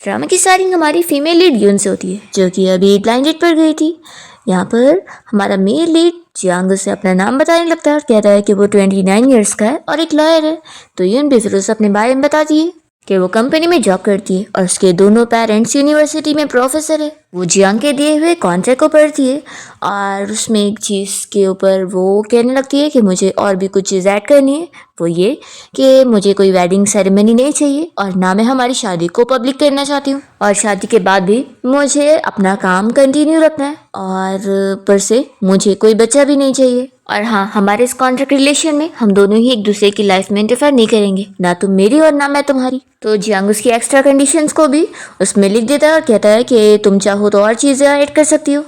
Drama की starting हमारी female lead यून से होती है, जो कि अभी ब्लाइंड डेट पर गई थी। यहाँ पर हमारा मेल लीड जियांग उसे अपना नाम बताने लगता है और कहता है कि वो 29 ईयर्स का है और एक लॉयर है। तो यून भी फिर उसे अपने बारे में बताती है कि वो कंपनी में जॉब करती है और उसके दोनों पेरेंट्स यूनिवर्सिटी में प्रोफेसर है। वो जियांग के दिए हुए कॉन्ट्रैक्ट को पढ़ती है और उसमें एक चीज़ के ऊपर वो कहने लगती है कि मुझे और भी कुछ चीज़ ऐड करनी है। वो ये कि मुझे कोई वेडिंग सेरेमनी नहीं चाहिए और ना मैं हमारी शादी को पब्लिक करना चाहती हूँ, और शादी के बाद भी मुझे अपना काम कंटिन्यू रखना है, और ऊपर से मुझे कोई बच्चा भी नहीं चाहिए। और हाँ, हमारे इस कॉन्ट्रैक्ट रिलेशन में हम दोनों ही एक दूसरे की लाइफ में इंटरफेयर नहीं करेंगे, ना तुम मेरी और ना मैं तुम्हारी। तो जियांग उसकी एक्स्ट्रा कंडीशंस को भी उसमें लिख देता है और कहता है कि तुम चाहो तो और चीज़ें ऐड कर सकती हो।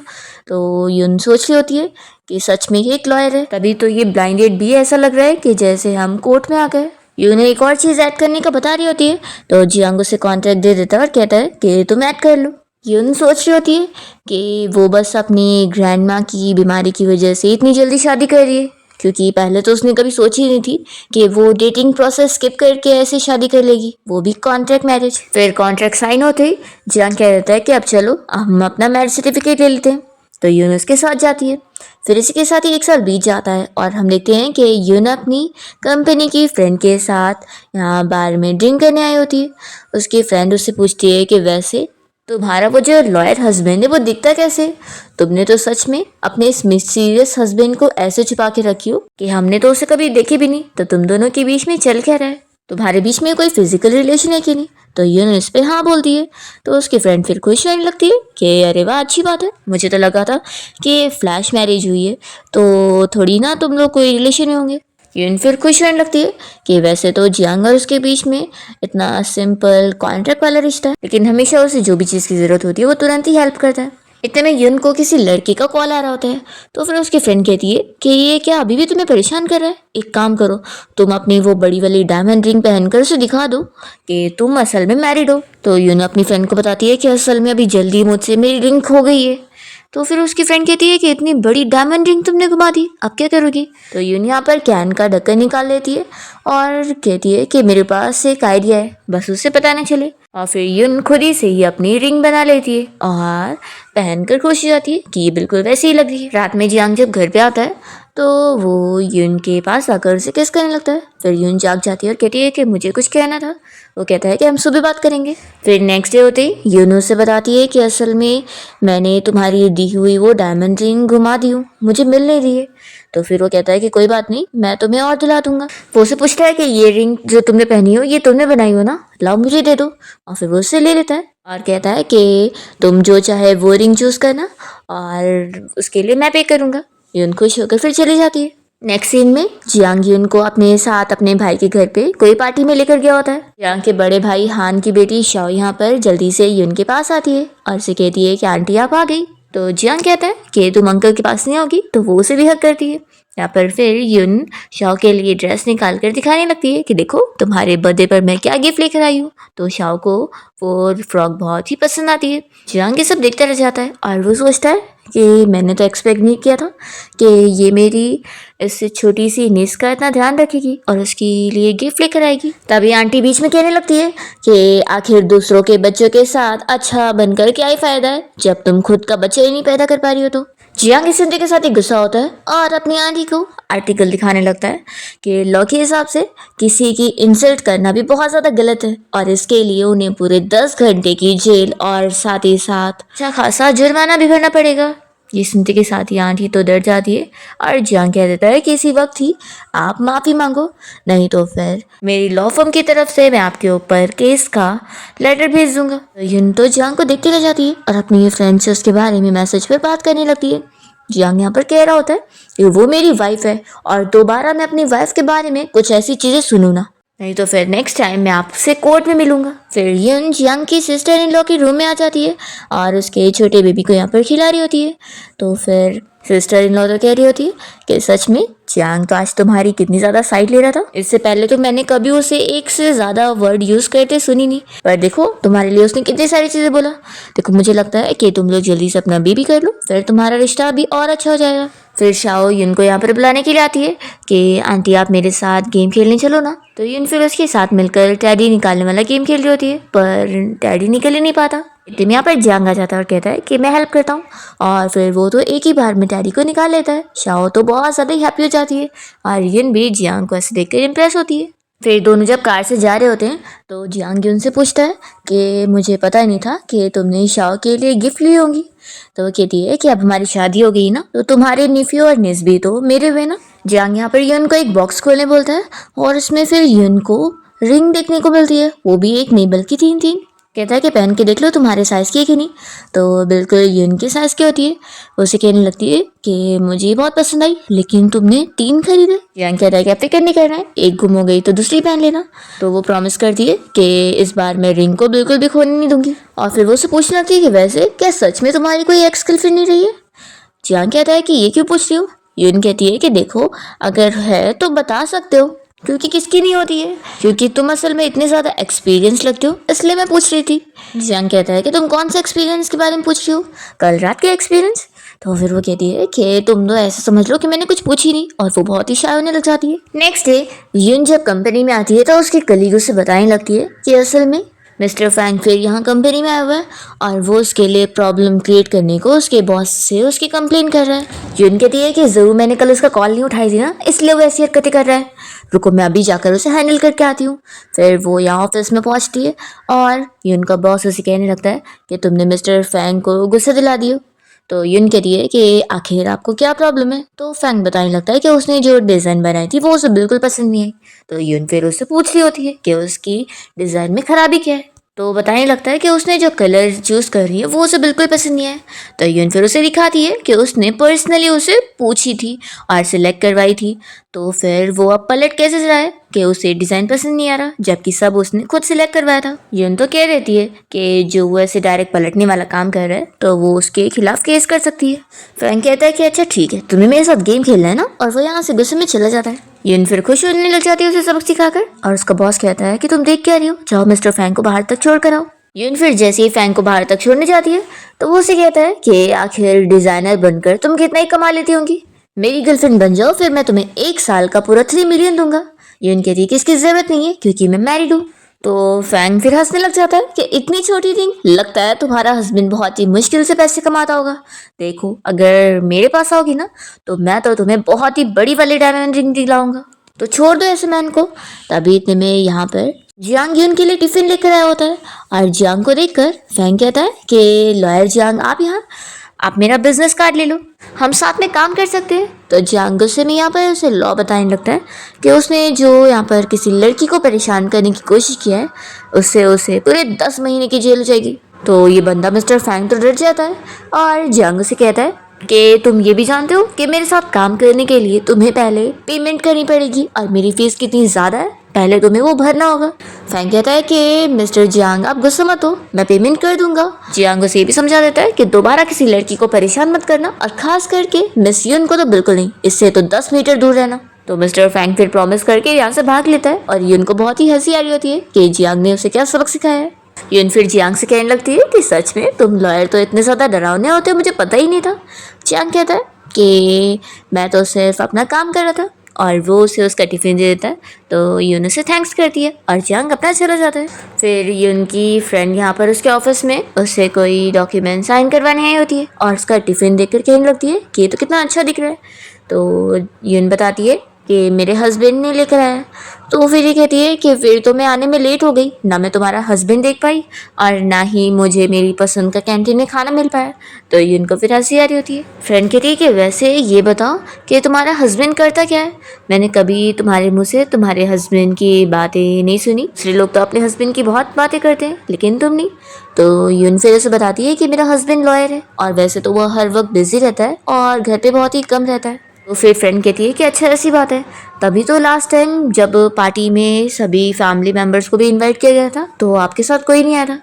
तो यून सोच रही होती है कि सच में ये एक लॉयर है। तभी तो ये ब्लाइंडेड भी ऐसा लग रहा है कि जैसे हम कोर्ट में आ गए। यून एक और चीज़ ऐड करने का बता रही होती है, तो जियांग उसे कॉन्ट्रैक्ट दे देता है और कहता है कि तुम ऐड कर लो। यून सोच रही होती है कि वो बस अपनी ग्रैंड माँ की बीमारी की वजह से इतनी जल्दी शादी कर रही है, क्योंकि पहले तो उसने कभी सोची ही नहीं थी कि वो डेटिंग प्रोसेस स्किप करके ऐसे शादी कर लेगी, वो भी कॉन्ट्रैक्ट मैरिज। फिर कॉन्ट्रैक्ट साइन होते ही जियांग कह देता है कि अब चलो हम अपना मैरिज सर्टिफिकेट ले लेते हैं। तो यून उसके साथ जाती है। फिर इसी के साथ ही एक साल बीत जाता है और हम देखते हैं कि यून अपनी कंपनी की फ्रेंड के साथ यहाँ बार में ड्रिंक करने आई होती है। उसकी फ्रेंड उससे पूछती है कि वैसे तुम्हारा वो जो लॉयर हस्बैंड है वो दिखता कैसे? तुमने तो सच में अपने इस मिस्टीरियस हस्बैंड को ऐसे छुपा के रखी हो कि हमने तो उसे कभी देखे भी नहीं। तो तुम दोनों के बीच में चल क्या रहा है? तुम्हारे बीच में कोई फिजिकल रिलेशन है कि नहीं? तो यून इस पे हाँ बोलती है। तो उसकी फ्रेंड फिर खुश रहने लगती है कि अरे वाह, अच्छी बात है, मुझे तो लगा था कि फ्लैश मैरिज हुई है तो थोड़ी ना तुम लोग कोई रिलेशन में होंगे। यून फिर खुश रहने लगती है कि वैसे तो जियांग और उसके बीच में इतना सिंपल कॉन्ट्रैक्ट वाला रिश्ता है, लेकिन हमेशा उसे जो भी चीज़ की ज़रूरत होती है वो तुरंत ही हेल्प करता है। इतने में यून को किसी लड़के का कॉल आ रहा होता है। तो फिर उसकी फ्रेंड कहती है कि ये क्या अभी भी तुम्हें परेशान कर रहा है? एक काम करो, तुम अपनी वो बड़ी वाली डायमंड रिंग पहनकर उसे दिखा दो कि तुम असल में मैरिड हो। तो यून अपनी फ्रेंड को बताती है कि असल में अभी जल्दी मुझसे मेरी रिंग खो गई है। तो फिर उसकी फ्रेंड कहती है कि इतनी बड़ी डायमंड रिंग तुमने घुमा दी, अब क्या करोगी? तो यून यहाँ पर कैन का ढक्कन निकाल लेती है और कहती है कि मेरे पास एक आइडिया है, बस उसे पता ना चले। और फिर यून खुद ही से ही अपनी रिंग बना लेती है और पहनकर खुश हो जाती है कि ये बिल्कुल वैसे ही लग रही है। रात में जियांग जब घर पे आता है तो वो यून के पास आकर उसे किस करने लगता है। फिर यून जाग जाती है और कहती है कि मुझे कुछ कहना था। वो कहता है कि हम सुबह बात करेंगे। फिर नेक्स्ट डे होते ही यून उसे बताती है कि असल में मैंने तुम्हारी दी हुई वो डायमंड रिंग घुमा दी हूँ, मुझे मिल नहीं रही है। तो फिर वो कहता है कि कोई बात नहीं, मैं तुम्हें और दिला दूंगा। वो उसे पूछता है कि ये रिंग जो तुमने पहनी हो ये तुमने बनाई हो ना, लाओ मुझे दे दो। और फिर वो उससे ले लेता है और कहता है कि तुम जो चाहे वो रिंग चूज करना और उसके लिए मैं पे करूँगा। यून खुश होकर फिर चली जाती है। नेक्स्ट सीन में जियांग यून को अपने साथ अपने भाई के घर पे कोई पार्टी में लेकर गया होता है। जियांग के बड़े भाई हान की बेटी शाओ यहाँ पर जल्दी से यून के पास आती है और उसे कहती है कि आंटी आप आ गई। तो जियांग कहता है कि तुम अंकल के पास नहीं होगी, तो वो उसे भी हक करती है। यहाँ पर फिर यून शाओ के लिए ड्रेस निकाल कर दिखाने लगती है कि देखो तुम्हारे बर्थडे पर मैं क्या गिफ्ट लेकर आई हूँ। तो शाओ को वो फ्रॉक बहुत ही पसंद आती है। जियांग ये सब देखता रह जाता है और वो सोचता है कि मैंने तो एक्सपेक्ट नहीं किया था कि ये मेरी इस छोटी सी निस का इतना ध्यान रखेगी और उसके लिए गिफ्ट लेकर आएगी। तभी आंटी बीच में कहने लगती है कि आखिर दूसरों के बच्चों के साथ अच्छा बनकर क्या ही फायदा है जब तुम खुद का बच्चा ही नहीं पैदा कर पा रही हो। तो जियांग इस सुनने के साथ ही गुस्सा होता है और अपनी आंटी को आर्टिकल दिखाने लगता है कि लॉ के हिसाब से किसी की इंसल्ट करना भी बहुत ज़्यादा गलत है और इसके लिए उन्हें पूरे 10 घंटे की जेल और साथ ही साथ अच्छा खासा जुर्माना भी भरना पड़ेगा। ये सुनते के साथ ही आंटी तो डर जाती है और जियांग कह देता है कि इसी वक्त ही आप माफ़ी मांगो, नहीं तो फिर मेरी लॉ फर्म की तरफ से मैं आपके ऊपर केस का लेटर भेज दूंगा। तो यून तो जियांग को देखती रह जाती है और अपनी फ्रेंड से उसके बारे में मैसेज पर बात करने लगती है। जियांग यहाँ पर कह रहा होता है कि वो मेरी वाइफ है और दोबारा मैं अपनी वाइफ के बारे में कुछ ऐसी चीज़ें सुनूँ ना, नहीं तो फिर नेक्स्ट टाइम मैं आपसे कोर्ट में मिलूंगा। फिर यून जियांग की सिस्टर इन लॉ के रूम में आ जाती है और उसके छोटे बेबी को यहाँ पर खिला रही होती है। तो फिर सिस्टर इन लॉ तो कह रही होती है कि सच में जियांग तो आज तुम्हारी कितनी ज़्यादा साइड ले रहा था, इससे पहले तो मैंने कभी उसे एक से ज़्यादा वर्ड यूज़ करते सुनी नहीं, पर देखो तुम्हारे लिए उसने कितनी सारी चीज़ें बोला। देखो मुझे लगता है कि तुम लोग जल्दी से अपना बेबी कर लो, फिर तुम्हारा रिश्ता भी और अच्छा हो जाएगा। फिर शाओ युन को यहाँ पर बुलाने के लिए आती है कि आंटी आप मेरे साथ गेम खेलने चलो ना। तो युन फिर उसके साथ मिलकर टैडी निकालने वाला गेम खेल रही होती है, पर टैडी निकल ही नहीं पाता। इतने में यहाँ पर जियांग आ जाता है और कहता है कि मैं हेल्प करता हूँ, और फिर वो तो एक ही बार में टैडी को निकाल लेता है। शाओ तो बहुत ज़्यादा ही हैप्पी हो जाती है और युन भी जियांग को ऐसे देखकर इम्प्रेस होती है। फिर दोनों जब कार से जा रहे होते हैं तो जियांग युन से पूछता है कि मुझे पता ही नहीं था कि तुमने शाओ के लिए गिफ्ट ली होंगी। तो वो कहती है कि अब हमारी शादी हो गई ना, तो तुम्हारे निफ्यू और निस भी तो मेरे हुए ना। जियांग यहाँ पर युन को एक बॉक्स खोलने बोलता है और उसमें फिर युन को रिंग देखने को मिलती है, वो भी एक नहीं बल्कि तीन तीन। कहता है कि पहन के देख लो तुम्हारे साइज़ की है कि नहीं। तो बिल्कुल युन की साइज़ की होती है। उसे कहने लगती है कि मुझे बहुत पसंद आई, लेकिन तुमने 3 खरीदे। जियांग कहता है कि अब फिक्र नहीं करना है, एक गुम हो गई तो दूसरी पहन लेना। तो वो प्रॉमिस करती है कि इस बार मैं रिंग को बिल्कुल भी खोने नहीं दूंगी। और फिर वो उससे पूछने लगती है कि वैसे क्या सच में तुम्हारी कोई एक्स गर्लफ्रेंड नहीं रही है। जियांग कहता है कि ये क्यों पूछ रही हो। युन कहती है कि देखो अगर है तो बता सकते हो, क्योंकि किसकी नहीं होती है, क्योंकि तुम असल में इतने ज़्यादा एक्सपीरियंस लगते हो इसलिए मैं पूछ रही थी। जियांग कहता है कि तुम कौन सा एक्सपीरियंस के बारे में पूछ रही हो, कल रात का एक्सपीरियंस। तो फिर वो कहती है कि तुम तो ऐसा समझ लो कि मैंने कुछ पूछी नहीं, और वो बहुत ही शाय होने लग जाती है। नेक्स्ट डे युन जब कंपनी में आती है तो उसकी कलीग उसे बताने लगती है कि असल में मिस्टर फैंग फिर यहाँ कंपनी में आया हुआ है और वो उसके लिए प्रॉब्लम क्रिएट करने को उसके बॉस से उसकी कंप्लेन कर रहा है। युन कहती है कि ज़रूर मैंने कल उसका कॉल नहीं उठाई थी ना, इसलिए वो ऐसी हरकतें कर रहा है। रुको मैं अभी जाकर उसे हैंडल करके आती हूँ। फिर वो यहाँ ऑफिस में पहुँचती है और युन का बॉस उसे कहने लगता है कि तुमने मिस्टर फैंग को गुस्सा दिला दियो। तो युन कहती है कि आखिर आपको क्या प्रॉब्लम है। तो फैंग बताने लगता है कि उसने जो डिज़ाइन बनाई थी वो उसे बिल्कुल पसंद नहीं आई। तो युन फिर उससे पूछ रही होती है कि उसकी डिज़ाइन में खराबी क्या है। तो बताने लगता है कि उसने जो कलर चूज़ कर रही है वो उसे बिल्कुल पसंद नहीं है। तो युन फिर उसे दिखाती है कि उसने पर्सनली उसे पूछी थी और सिलेक्ट करवाई थी। तो फिर वो अब पलट कैसे रहा है कि उसे डिज़ाइन पसंद नहीं आ रहा, जबकि सब उसने खुद सिलेक्ट करवाया था। युन तो कह रहती है कि जो वो ऐसे डायरेक्ट पलटने वाला काम कर रहा है तो वो उसके खिलाफ केस कर सकती है। फैंग कहता है कि अच्छा ठीक है, तुम्हें मेरे साथ गेम खेलना है ना, और वो यहाँ से गुस्से में चला जाता है। युन फिर खुश होने लग जाती है उसे सबक सिखाकर, और उसका बॉस कहता है कि तुम देख क्या रही हो, जाओ मिस्टर फैंग को बाहर तक छोड़ कर आओ। युन फिर जैसे ही फैंग को बाहर तक छोड़ने जाती है तो वो उसे कहता है कि आखिर डिज़ाइनर बनकर तुम कितना ही कमा लेती होंगी, मेरी गर्लफ्रेंड बन जाओ, फिर मैं तुम्हें 1 साल का पूरा 3 मिलियन दूंगा। युन कहती है कि इसकी ज़रूरत नहीं है क्योंकि मैं मैरिड हूँ। तो फैंग फिर हंसने लग जाता है कि इतनी छोटी रिंग, लगता है तुम्हारा हस्बैंड बहुत ही मुश्किल से पैसे कमाता होगा। देखो अगर मेरे पास आओगी ना तो मैं तो तुम्हें बहुत ही बड़ी वाली डायमंड रिंग दिलाऊंगा। तो छोड़ दो ऐसे मैन को। तभी इतने में यहाँ पर जियांग युन के लिए टिफिन लेकर आया होता है, और जियांग को देखकर फैंग कहता है कि लॉयर जियांग आप यहाँ, आप मेरा बिजनेस कार्ड ले लो, हम साथ में काम कर सकते हैं। तो जियांग गुस्से में यहाँ पर उसे लॉ बताने लगता है कि उसने जो यहाँ पर किसी लड़की को परेशान करने की कोशिश किया है उससे उसे पूरे 10 महीने की जेल हो जाएगी। तो ये बंदा मिस्टर फैंग तो डर जाता है और जियांग से कहता है कि तुम ये भी जानते हो कि मेरे साथ काम करने के लिए तुम्हें पहले पेमेंट करनी पड़ेगी, और मेरी फीस कितनी ज़्यादा है, पहले तुम्हें वो भरना होगा। फैंग कहता है कि मिस्टर जियांग आप गुस्सा मत हो, मैं पेमेंट कर दूंगा। जियांग उसे भी समझा देता है कि दोबारा किसी लड़की को परेशान मत करना, और खास करके मिस युन को तो बिल्कुल नहीं, इससे तो 10 मीटर दूर रहना। तो मिस्टर फैंग फिर प्रॉमिस करके यहाँ से भाग लेता है, और युन को बहुत ही हंसी आ रही होती है कि जियांग ने उसे क्या सबक सिखाया है। युन फिर जियांग से कहने लगती है कि सच में तुम लॉयर तो इतने ज़्यादा डरावने होते हो, मुझे पता ही नहीं था। जियांग कहता है कि मैं तो सिर्फ अपना काम कर रहा था, और वो उसे उसका टिफ़िन दे देता है। तो युन उसे थैंक्स करती है और जियांग अपना चला जाता है। फिर युन की फ्रेंड यहाँ पर उसके ऑफिस में उसे कोई डॉक्यूमेंट साइन करवाने आई होती है, और उसका टिफ़िन देखकर कहने लगती है कि ये तो कितना अच्छा दिख रहा है। तो युन बताती है कि मेरे हस्बैंड ने लेकर आया। तो फिर ये कहती है कि फिर तो मैं आने में लेट हो गई, ना मैं तुम्हारा हस्बैंड देख पाई और ना ही मुझे मेरी पसंद का कैंटीन में खाना मिल पाया। तो ये उनको फिर हंसी आ रही होती है। फ्रेंड कहती है कि वैसे ये बताओ कि तुम्हारा हस्बैंड करता क्या है, मैंने कभी तुम्हारे मुँह से तुम्हारे हस्बैंड की बातें नहीं सुनी। दूसरे लोग तो अपने हस्बैंड की बहुत बातें करते हैं लेकिन तुम नहीं। तो यून फिर उसे बताती है कि मेरा हस्बैंड लॉयर है, और वैसे तो वह हर वक्त बिजी रहता है और घर पे बहुत ही कम रहता है। तो फिर फ्रेंड कहती है कि अच्छा ऐसी बात है, तभी तो लास्ट टाइम जब पार्टी में सभी फैमिली मेम्बर्स को भी इनवाइट किया गया था तो आपके साथ कोई नहीं आया था।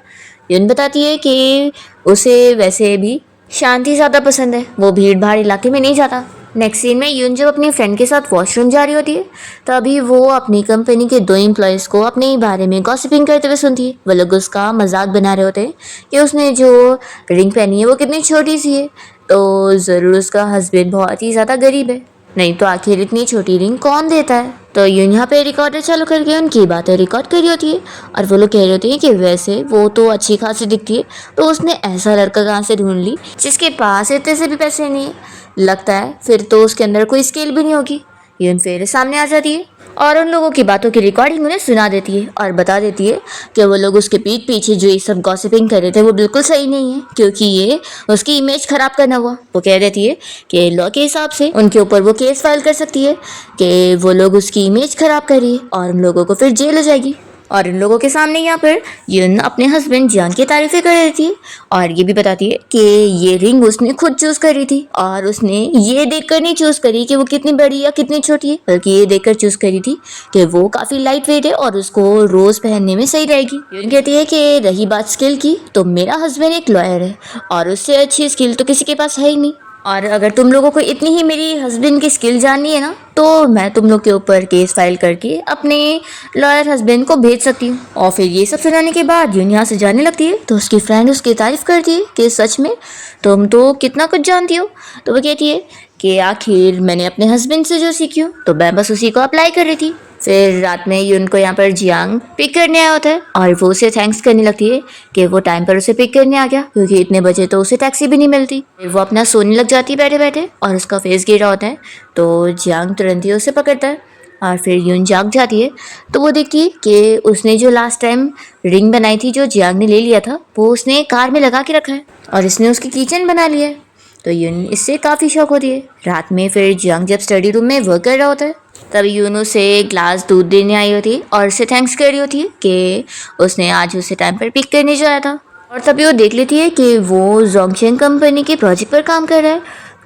यून बताती है कि उसे वैसे भी शांति ज़्यादा पसंद है, वो भीड़ भाड़ इलाके में नहीं जाता। नेक्स्ट सीन में यून जब अपनी फ्रेंड के साथ वॉशरूम जा रही होती है तभी वो अपनी कंपनी के 2 एम्प्लॉयज़ को अपने बारे में गॉसिपिंग करते हुए सुनती है। वो लोग उसका मजाक बना रहे होते हैं कि उसने जो रिंग पहनी है वो कितनी छोटी सी है, तो ज़रूर उसका हस्बैंड बहुत ही ज़्यादा गरीब है, नहीं तो आखिर इतनी छोटी रिंग कौन देता है। तो यून यहाँ पे रिकॉर्डर चालू करके उनकी बातें रिकॉर्ड कर रही होती है और वो लोग कह रहे होते हैं कि वैसे वो तो अच्छी खासी दिखती है, तो उसने ऐसा लड़का कहाँ से ढूंढ ली जिसके पास इतने से भी पैसे नहीं है, लगता है फिर तो उसके अंदर कोई स्किल भी नहीं होगी। यून फिर सामने आ जाती है और उन लोगों की बातों की रिकॉर्डिंग उन्हें सुना देती है और बता देती है कि वो लोग उसके पीठ पीछे जो ये सब गॉसिपिंग कर रहे थे वो बिल्कुल सही नहीं है, क्योंकि ये उसकी इमेज खराब करना हुआ। वो कह देती है कि लॉ के हिसाब से उनके ऊपर वो केस फाइल कर सकती है कि वो लोग उसकी इमेज खराब कर रही है और उन लोगों को फिर जेल हो जाएगी। और इन लोगों के सामने यहाँ पर यून अपने हस्बैंड जियांग की तारीफें कर रही थी और ये भी बताती है कि ये रिंग उसने खुद चूज करी थी और उसने ये देखकर नहीं चूज करी कि वो कितनी बड़ी या कितनी छोटी है, बल्कि ये देखकर चूज करी थी कि वो काफी लाइट वेट है और उसको रोज पहनने में सही रहेगी। यून कहती है कि रही बात स्किल की, तो मेरा हस्बैंड एक लॉयर है और उससे अच्छी स्किल तो किसी के पास है ही नहीं, और अगर तुम लोगों को इतनी ही मेरी हस्बैंड की स्किल जाननी है ना, तो मैं तुम लोग के ऊपर केस फाइल करके अपने लॉयर हस्बैंड को भेज सकती हूँ। और फिर ये सब सुनाने के बाद यून यहाँ से जाने लगती है तो उसकी फ्रेंड उसकी तारीफ करती है कि सच में तुम तो कितना कुछ जानती हो। तो वो कहती है कि आखिर मैंने अपने हस्बैंड से जो सीखी हूँ तो मैं बस उसी को अप्लाई कर रही थी। फिर रात में यून को यहाँ पर जियांग पिक करने आया होता है और वो उसे थैंक्स करने लगती है कि वो टाइम पर उसे पिक करने आ गया, क्योंकि इतने बजे तो उसे टैक्सी भी नहीं मिलती। फिर वो अपना सोने लग जाती है बैठे बैठे और उसका फेस गिरा होता है, तो जियांग तुरंत ही उसे पकड़ता है और फिर यून जाग जाती है तो वो देखती है कि उसने जो लास्ट टाइम रिंग बनाई थी जो जियांग ने ले लिया था वो उसने कार में लगा के रखा है और इसने उसकी किचन बना लिया है। तो यून इससे काफ़ी शौक होती है। रात में फिर जियांग जब स्टडी रूम में वर्क कर रहा होता है तभी यून उसे ग्लास दूध देने आई होती है और उसे थैंक्स कर रही होती है कि उसने आज उसे टाइम पर पिक करने जाया था। और तभी वो देख लेती है कि वो जोंगशेंग कंपनी के प्रोजेक्ट पर काम कर रहा है,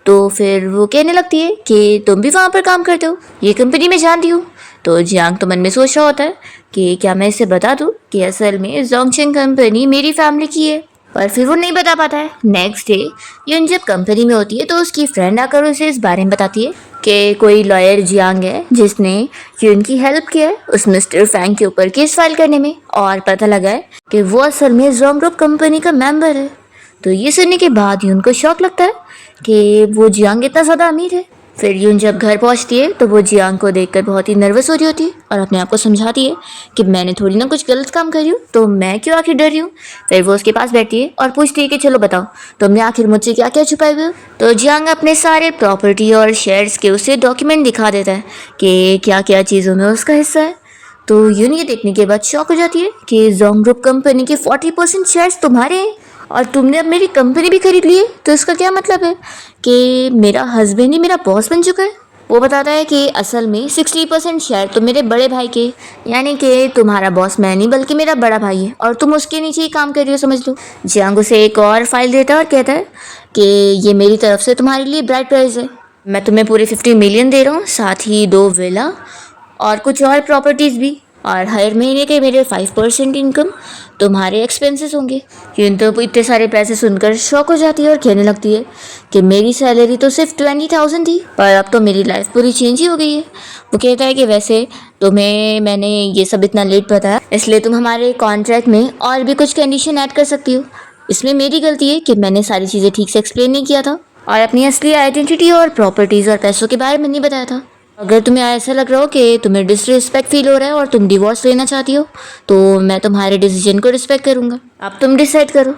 तो फिर वो कहने लगती है कि तुम भी वहाँ पर काम करते हो, ये कंपनी मैं जानती हूँ। तो जियांग तो मन में सोच रहा होता है कि क्या मैं इसे बता दूँ कि असल में जोंगशेंग कंपनी मेरी फैमिली की है, पर फिर वो नहीं बता पाता है। नेक्स्ट डे यून जब कंपनी में होती है तो उसकी फ्रेंड आकर उसे इस बारे में बताती है कि कोई लॉयर जियांग है जिसने यून की हेल्प किया है उस मिस्टर फैंग के ऊपर केस फाइल करने में, और पता लगा है कि वो असल में जोंग ग्रुप कंपनी का मेंबर है। तो ये सुनने के बाद यून को शौक लगता है कि वो जियांग इतना ज़्यादा अमीर है। फिर यून जब घर पहुंचती है तो वो जियांग को देखकर बहुत ही नर्वस हो रही होती है और अपने आप को समझाती है कि मैंने थोड़ी ना कुछ गलत काम करी हूँ, तो मैं क्यों आखिर डर रही हूँ। फिर वो उसके पास बैठती है और पूछती है कि चलो बताओ तुमने आखिर मुझसे क्या क्या छुपाए हुए हो। तो जियांग अपने सारे प्रॉपर्टी और शेयर्स के उसे डॉक्यूमेंट दिखा देता है कि क्या क्या चीज़ों में उसका हिस्सा है। तो यून ये देखने के बाद शॉक हो जाती है कि जोंग ग्रुप कंपनी के 40% शेयर्स तुम्हारे हैं और तुमने अब मेरी कंपनी भी खरीद ली है, तो इसका क्या मतलब है कि मेरा हस्बैंड ही मेरा बॉस बन चुका है। वो बताता है कि असल में 60% शेयर तो मेरे बड़े भाई के, यानी कि तुम्हारा बॉस मैं नहीं बल्कि मेरा बड़ा भाई है और तुम उसके नीचे ही काम कर रही हो, समझ लो। जियांग उसे एक और फाइल देता है और कहता है कि ये मेरी तरफ से तुम्हारे लिए ब्राइड प्राइज है, मैं तुम्हें पूरे 50 मिलियन दे रहा हूँ, साथ ही 2 विला और कुछ और प्रॉपर्टीज़ भी, और हर महीने के मेरे 5% इनकम तुम्हारे एक्सपेंसेस होंगे। यून तो इतने सारे पैसे सुनकर शॉक हो जाती है और कहने लगती है कि मेरी सैलरी तो सिर्फ 20,000 थी, पर अब तो मेरी लाइफ पूरी चेंज ही हो गई है। वो कहता है कि वैसे तुम्हें मैंने ये सब इतना लेट बताया, इसलिए तुम हमारे कॉन्ट्रैक्ट में और भी कुछ कंडीशन ऐड कर सकती हो। इसमें मेरी गलती है कि मैंने सारी चीज़ें ठीक से एक्सप्लेन नहीं किया था और अपनी असली आइडेंटिटी और प्रॉपर्टीज़ और पैसों के बारे में नहीं बताया था। अगर तुम्हें ऐसा लग रहा हो कि तुम्हें डिसरिस्पेक्ट फील हो रहा है और तुम डिवोर्स लेना चाहती हो, तो मैं तुम्हारे डिसीजन को रिस्पेक्ट करूंगा, अब तुम डिसाइड करो।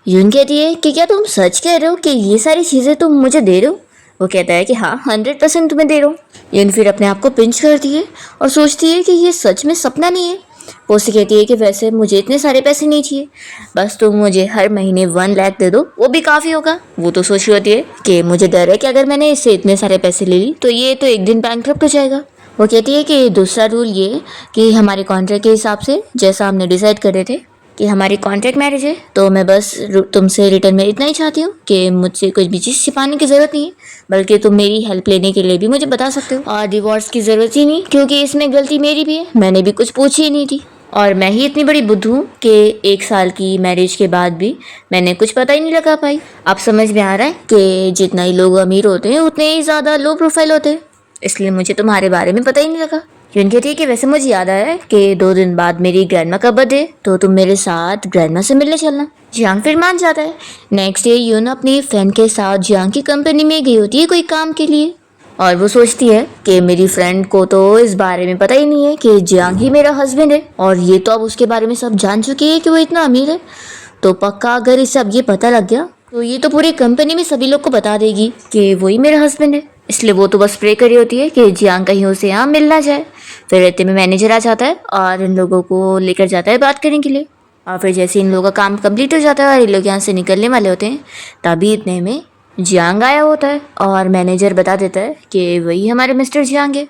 यून कहती है कि क्या तुम सच कह रहे हो कि ये सारी चीज़ें तुम मुझे दे रहे हो। वो कहता है कि हाँ 100% तुम्हें दे रहा हूँ। यून फिर अपने आप को पिंच करती है और सोचती है कि ये सच में सपना नहीं है। वो उससे कहती है कि वैसे मुझे इतने सारे पैसे नहीं चाहिए, बस तुम मुझे हर महीने 1 लाख दे दो, वो भी काफ़ी होगा। वो तो सोच रही होती है कि मुझे डर है कि अगर मैंने इससे इतने सारे पैसे ले ली तो ये तो एक दिन बैंकक्रप्ट हो जाएगा। वो कहती है कि दूसरा रूल ये कि हमारे कॉन्ट्रैक्ट के हिसाब से जैसा हमने डिसाइड करे थे कि हमारी कॉन्ट्रैक्ट मैरिज है, तो मैं बस तुमसे रिटर्न में इतना ही चाहती हूँ कि मुझसे कुछ भी चीज़ छिपाने की ज़रूरत नहीं है, बल्कि तुम मेरी हेल्प लेने के लिए भी मुझे बता सकते हो। और डिवोर्स की ज़रूरत ही नहीं, क्योंकि इसमें गलती मेरी भी है, मैंने भी कुछ पूछी ही नहीं थी। और मैं ही इतनी बड़ी बुद्धू हूँ कि 1 साल की मैरिज के बाद भी मैंने कुछ पता ही नहीं लगा पाई। अब समझ में आ रहा है कि जितना ही लोग अमीर होते हैं उतने ही ज़्यादा लो प्रोफाइल होते हैं, इसलिए मुझे तुम्हारे बारे में पता ही नहीं लगा। यून कहती है कि वैसे मुझे याद आया कि 2 दिन बाद मेरी ग्रैंडमा का बर्थडे, तो तुम मेरे साथ ग्रैंडमा से मिलने चलना। जियांग फिर मान जाता है। नेक्स्ट डे यून अपनी फ्रेंड के साथ जियांग की कंपनी में गई होती है कोई काम के लिए, और वो सोचती है कि मेरी फ्रेंड को तो इस बारे में पता ही नहीं है कि जियांग ही मेरा हस्बैंड है, और ये तो अब उसके बारे में सब जान चुकी है कि वो इतना अमीर है। तो पक्का अगर इसे अब ये पता लग गया तो ये तो पूरी कंपनी में सभी लोग को बता देगी कि वही मेरा हस्बैंड है। इसलिए वो तो बस प्रे करी होती है कि जियांग कहीं उसे यहाँ मिल ना जाए। फिर इतने में मैनेजर आ जाता है और इन लोगों को लेकर जाता है बात करने के लिए। और फिर जैसे इन लोगों का काम कंप्लीट हो जाता है और ये लोग यहाँ से निकलने वाले होते हैं, तभी इतने में जियांग आया होता है और मैनेजर बता देता है कि वही हमारे मिस्टर जियांग है।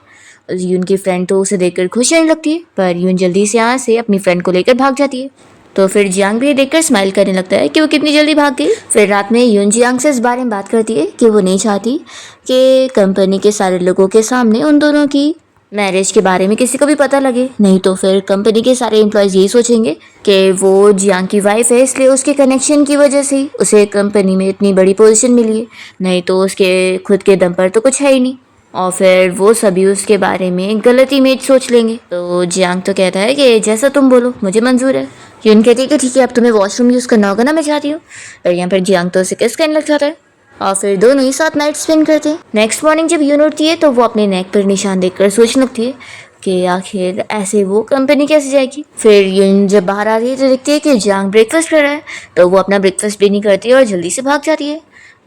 यून की फ्रेंड तो उसे देखकर खुश रहने लगती है, पर यून जल्दी से यहाँ से अपनी फ्रेंड को लेकर भाग जाती है। तो फिर जियांग भी देखकर स्माइल करने लगता है कि वो कितनी जल्दी भाग गई। फिर रात में यून जियांग से इस बारे में बात करती है कि वो नहीं चाहती कि कंपनी के सारे लोगों के सामने उन दोनों की मैरिज के बारे में किसी को भी पता लगे, नहीं तो फिर कंपनी के सारे एम्प्लॉयज़ यही सोचेंगे कि वो जियांग की वाइफ है, इसलिए उसके कनेक्शन की वजह से ही उसे कंपनी में इतनी बड़ी पोजीशन मिली है, नहीं तो उसके खुद के दम पर तो कुछ है ही नहीं। और फिर वो सभी उसके बारे में गलत इमेज सोच लेंगे। तो जियांग तो कहता है कि जैसा तुम बोलो मुझे मंजूर है। यून कहती है कि ठीक है, अब तुम्हें वॉशरूम यूज़ करना होगा ना, मैं चाहती हूँ। और यहाँ पर जियांग तो उसे किस करने लग जाता है और फिर दोनों ही साथ नाइट स्पेंड करते हैं। नेक्स्ट मॉर्निंग जब यून उठती है तो वो अपने नेक पर निशान देखकर सोचने लगती है कि आखिर ऐसे वो कंपनी कैसे जाएगी। फिर यून जब बाहर आ रही है तो देखती है कि जियांग ब्रेकफास्ट कर रहा है, तो वो अपना ब्रेकफास्ट भी नहीं करती और जल्दी से भाग जाती है।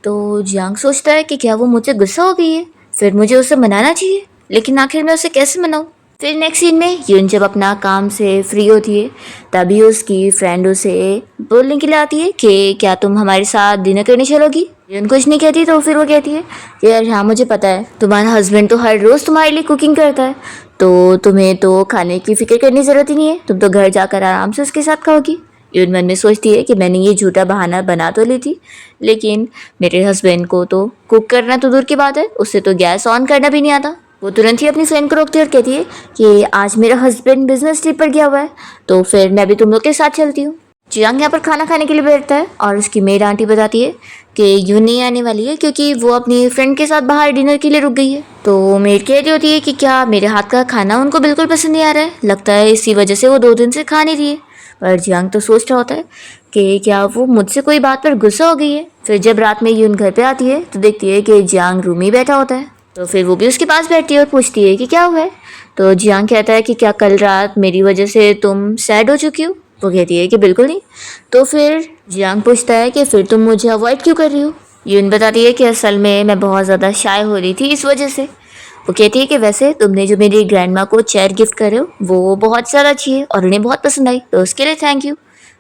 तो जियांग सोचता है कि क्या वो मुझसे गुस्सा हो गई है, फिर मुझे उसे मनाना चाहिए, लेकिन आखिर मैं उसे कैसे मनाऊँ। फिर नेक्स्ट सीन में यून जब अपना काम से फ्री होती है तभी उसकी फ्रेंड उसे बोलने के लिए आती है कि क्या तुम हमारे साथ डिनर करने चलोगी। यून कुछ नहीं कहती तो फिर वो कहती है कि यार हाँ मुझे पता है, तुम्हारा हस्बैंड तो हर रोज़ तुम्हारे लिए कुकिंग करता है, तो तुम्हें तो खाने की फिक्र करने की ज़रूरत ही नहीं है, तुम तो घर जाकर आराम से उसके साथ खाओगी। यून मन में सोचती है कि मैंने ये झूठा बहाना बना तो ली थी, लेकिन मेरे हस्बैंड को तो कुक करना तो दूर की बात है, उससे तो गैस ऑन करना भी नहीं आता। वो तुरंत ही अपनी फ्रेंड को रोकती है और कहती है कि आज मेरा हस्बैंड बिजनेस ट्रिप पर गया हुआ है, तो फिर मैं भी तुम लोग के साथ चलती हूँ। जियांग यहाँ पर खाना खाने के लिए बैठता है और उसकी मेड आंटी बताती है कि यून नहीं आने वाली है क्योंकि वो अपनी फ्रेंड के साथ बाहर डिनर के लिए रुक गई है। तो मेड कह रही होती है कि क्या मेरे हाथ का खाना उनको बिल्कुल पसंद नहीं आ रहा है, लगता है इसी वजह से वो 2 दिन से खा नहीं रही है। पर जियांग तो सोच रहा होता है कि क्या वो मुझसे कोई बात पर गुस्सा हो गई है। फिर जब रात में यून घर पे आती है तो देखती है कि जियांग रूम में बैठा होता है, तो फिर वो भी उसके पास बैठती है और पूछती है कि क्या हुआ है। तो जियांग कहता है कि क्या कल रात मेरी वजह से तुम सैड हो चुकी हो। वो कहती है कि बिल्कुल नहीं। तो फिर जियांग पूछता है कि फिर तुम मुझे अवॉइड क्यों कर रही हो। यून बताती है कि असल में मैं बहुत ज़्यादा शाय हो रही थी इस वजह से। वो कहती है कि वैसे तुमने जो मेरी ग्रैंडमा को चेयर गिफ्ट करे हो वो बहुत ज़्यादा अच्छी है और उन्हें बहुत पसंद आई, तो उसके लिए थैंक यू।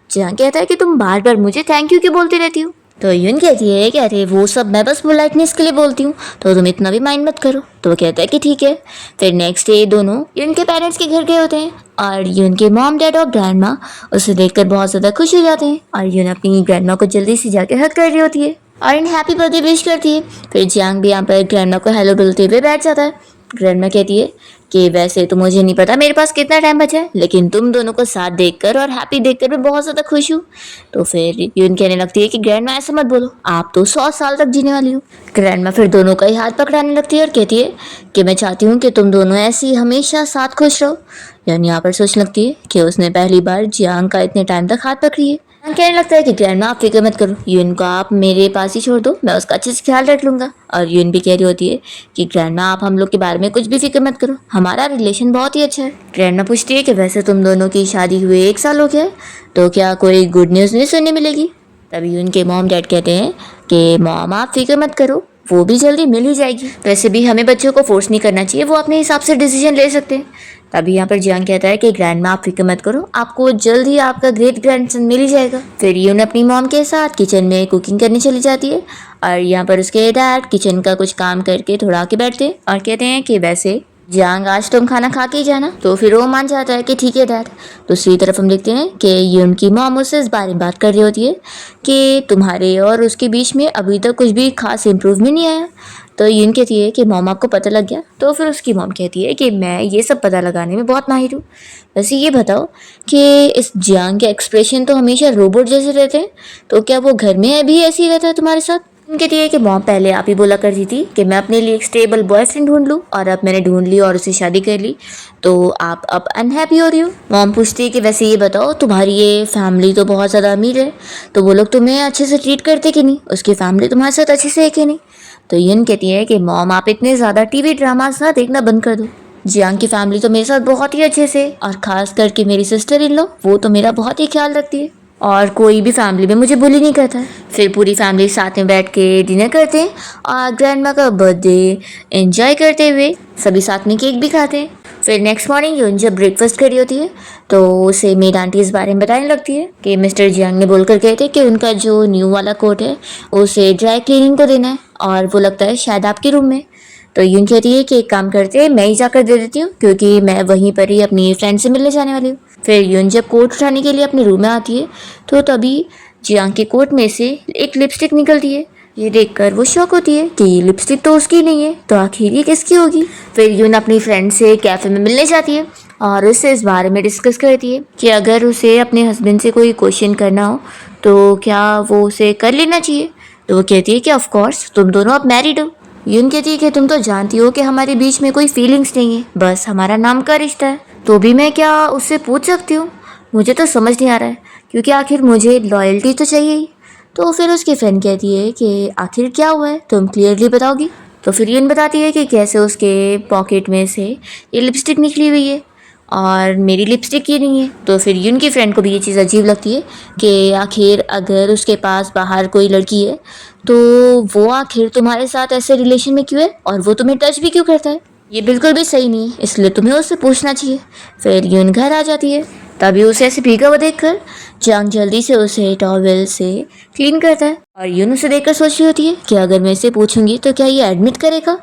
जियांग कहता है कि तुम बार बार मुझे थैंक यू क्यों बोलती रहती हो। तो यून कहती है कि अरे वो सब मैं बस पोलाइटनेस के लिए बोलती हूँ, तो तुम इतना भी माइंड मत करो। तो वो कहता है कि ठीक है। फिर नेक्स्ट डे दोनों यून के पेरेंट्स के घर गए होते हैं और यून के मॉम डैड और ग्रैंड माँ उसे देखकर बहुत ज़्यादा खुश हो जाते हैं और यून अपनी ग्रैंड माँ को जल्दी से जाकर हग कर रही होती है और इन हैप्पी बर्थडे विश करती है। फिर जियांग भी यहाँ पर ग्रैंड माँ को हेलो बोलते हुए बैठ जाता है। ग्रैंड माँ कहती है कि वैसे तो मुझे नहीं पता मेरे पास कितना टाइम बचा है, लेकिन तुम दोनों को साथ देखकर और हैप्पी देखकर मैं बहुत ज़्यादा खुश हूँ। तो फिर यून कहने लगती है कि ग्रैंड माँ ऐसा मत बोलो, आप तो 100 साल तक जीने वाली हो। ग्रैंड माँ फिर दोनों का ही हाथ पकड़ाने लगती है और कहती है कि मैं चाहती हूँ कि तुम दोनों ऐसे ही हमेशा साथ खुश रहो। यानी यहाँ पर सोचने लगती है कि उसने पहली बार जियांग का इतने टाइम तक हाथ पकड़ी है। कहने लगता है कि ग्रैंड माँ आप फिक्र मत करो, यून को आप मेरे पास ही छोड़ दो, मैं उसका अच्छे से ख्याल रख लूँगा। और यून भी कह रही होती है कि ग्रैंड माँ आप हम लोग के बारे में कुछ भी फिक्र मत करो, हमारा रिलेशन बहुत ही अच्छा है। ग्रैंड माँ पूछती है कि वैसे तुम दोनों की शादी हुए 1 साल हो गया है, तो क्या कोई गुड न्यूज़ नहीं सुनने मिलेगी। तभी उनके मॉम डैड कहते हैं कि मॉम आप फिक्र मत करो, वो भी जल्दी मिल ही जाएगी। वैसे भी हमें बच्चों को फोर्स नहीं करना चाहिए, वो अपने हिसाब से डिसीजन ले सकते हैं। तभी यहाँ पर जियांग कहता है कि ग्रैंड माँ आप फिक्र मत करो, आपको जल्द ही आपका ग्रेट ग्रैंडसन मिल ही जाएगा। फिर यून अपनी मॉम के साथ किचन में कुकिंग करने चली जाती है और यहाँ पर उसके डैड किचन का कुछ काम करके थोड़ा आके बैठते हैं और कहते हैं कि वैसे जियांग आज तुम खाना खा के ही जाना। तो फिर वो मान जाता है कि ठीक है डैड। दूसरी तरफ हम देखते हैं कि यून की मॉम उससे इस बारे में बात कर रही होती है कि तुम्हारे और उसके बीच में अभी तक कुछ भी खास इम्प्रूवमेंट नहीं आया। तो यून कहती है कि मॉम आपको पता लग गया। तो फिर उसकी मॉम कहती है कि मैं ये सब पता लगाने में बहुत माहिर हूँ। वैसे ये बताओ कि इस जियांग के एक्सप्रेशन तो हमेशा रोबोट जैसे रहते हैं, तो क्या वो घर में भी ऐसे ही रहता है तुम्हारे साथ? कहती है कि मॉम पहले आप ही बोला करती थी कि मैं अपने लिए एक स्टेबल बॉयफ्रेंड ढूंढ लूँ, और अब मैंने ढूंढ ली और उससे शादी कर ली, तो आप अब अनहैप्पी हो रही हो। मॉम पूछती है कि वैसे ये बताओ तुम्हारी ये फैमिली तो बहुत ज़्यादा अमीर है, तो वो लोग तुम्हें अच्छे से ट्रीट करते कि नहीं? उसकी फैमिली तुम्हारे साथ अच्छे से है कि नहीं? तो यून कहती है कि मॉम आप इतने ज़्यादा टीवी ड्रामास ना देखना बंद कर दो। जियांग की फैमिली तो मेरे साथ बहुत ही अच्छे से, और खास करके मेरी सिस्टर इन लो, वो तो मेरा बहुत ही ख्याल रखती है, और कोई भी फैमिली में मुझे बुली नहीं करता है। फिर पूरी फैमिली साथ में बैठ के डिनर करते हैं और ग्रैंड माँ का बर्थडे एंजॉय करते हुए सभी साथ में केक भी खाते हैं। फिर नेक्स्ट मॉर्निंग यून जब ब्रेकफास्ट कर रही होती है तो उसे मेड आंटी इस बारे में बताने लगती है कि मिस्टर जियांग ने बोलकर गए थे कि उनका जो न्यू वाला कोट है उसे ड्राई क्लीनिंग को देना है, और वो लगता है शायद आपके रूम में। तो यून कहती है कि एक काम करते हैं, मैं ही जाकर दे देती हूँ, क्योंकि मैं वहीं पर ही अपनी फ्रेंड से मिलने जाने वाली हूँ। फिर यून जब कोट उठाने के लिए अपने रूम में आती है तो तभी जियांग के कोट में से एक लिपस्टिक निकलती है। ये देखकर वो शॉक होती है कि ये लिपस्टिक तो उसकी नहीं है, तो आखिर ये किसकी होगी। फिर यून अपनी फ्रेंड से कैफे में मिलने जाती है और उससे इस बारे में डिस्कस करती है कि अगर उसे अपने हस्बैंड से कोई क्वेश्चन करना हो तो क्या वो उसे कर लेना चाहिए। तो वो कहती है कि ऑफ कोर्स, तुम दोनों अब मैरिड हो। यून कहती है कि तुम तो जानती हो कि हमारे बीच में कोई फीलिंग्स नहीं है, बस हमारा नाम का रिश्ता है, तो भी मैं क्या उससे पूछ सकती हूँ? मुझे तो समझ नहीं आ रहा है, क्योंकि आखिर मुझे लॉयल्टी तो चाहिए ही। तो फिर उसकी फ्रेंड कहती है कि आखिर क्या हुआ है, तुम क्लियरली बताओगी? तो फिर यून बताती है कि कैसे उसके पॉकेट में से ये लिपस्टिक निकली हुई है और मेरी लिपस्टिक ये नहीं है। तो फिर यून की फ्रेंड को भी ये चीज़ अजीब लगती है कि आखिर अगर उसके पास बाहर कोई लड़की है तो वो आखिर तुम्हारे साथ ऐसे रिलेशन में क्यों है, और वो तुम्हें टच भी क्यों करता है? ये बिल्कुल भी सही नहीं है, इसलिए तुम्हें उससे पूछना चाहिए। फिर यून घर आ जाती है, तभी उसे ऐसे भीगा हुआ देखकर जियांग जल्दी से उसे टॉवेल से क्लीन करता है, और यून उसे देखकर सोच रही होती है कि अगर मैं इसे पूछूंगी तो क्या ये एडमिट करेगा।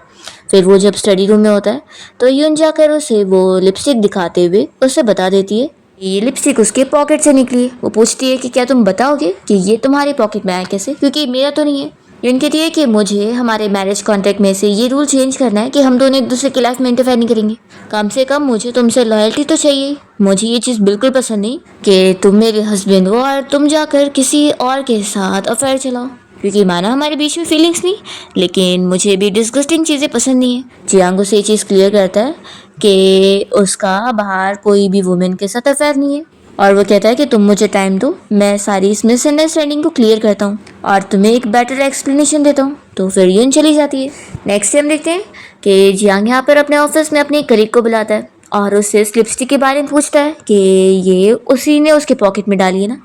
फिर वो जब स्टडी रूम में होता है तो यून जाकर उसे वो लिपस्टिक दिखाते हुए उसे बता देती है ये लिपस्टिक उसके पॉकेट से निकली है। वो पूछती है कि क्या तुम बताओगे कि ये तुम्हारे पॉकेट में आया कैसे, क्योंकि मेरा तो नहीं है। यून कहती है कि मुझे हमारे मैरिज कॉन्ट्रैक्ट में से ये रूल चेंज करना है कि हम दोनों एक दूसरे की लाइफ में इंटरफेयर नहीं करेंगे। कम से कम मुझे तुमसे लॉयल्टी तो चाहिए। मुझे ये चीज़ बिल्कुल पसंद नहीं कि तुम मेरे हस्बैंड हो और तुम जाकर किसी और के साथ अफेयर चलाओ, क्योंकि माना हमारे बीच में फीलिंग्स नहीं, लेकिन मुझे भी डिस्गस्टिंग चीज़ें पसंद नहीं है। जियांग से ये चीज़ क्लियर करता है कि उसका बाहर कोई भी वुमेन के साथ अफेयर नहीं है, और वो कहता है कि तुम मुझे टाइम दो, मैं सारी इस मिसअंडरस्टैंडिंग को क्लियर करता हूँ और तुम्हें एक बेटर एक्सप्लेनेशन देता हूँ। तो फिर यून चली जाती है। नेक्स्ट टाइम देखते हैं कि जियांग यहाँ पर अपने ऑफिस में अपने कलीग को बुलाता है और उससे इस लिपस्टिक के बारे में पूछता है कि ये उसी ने उसके पॉकेट में डाली है ना।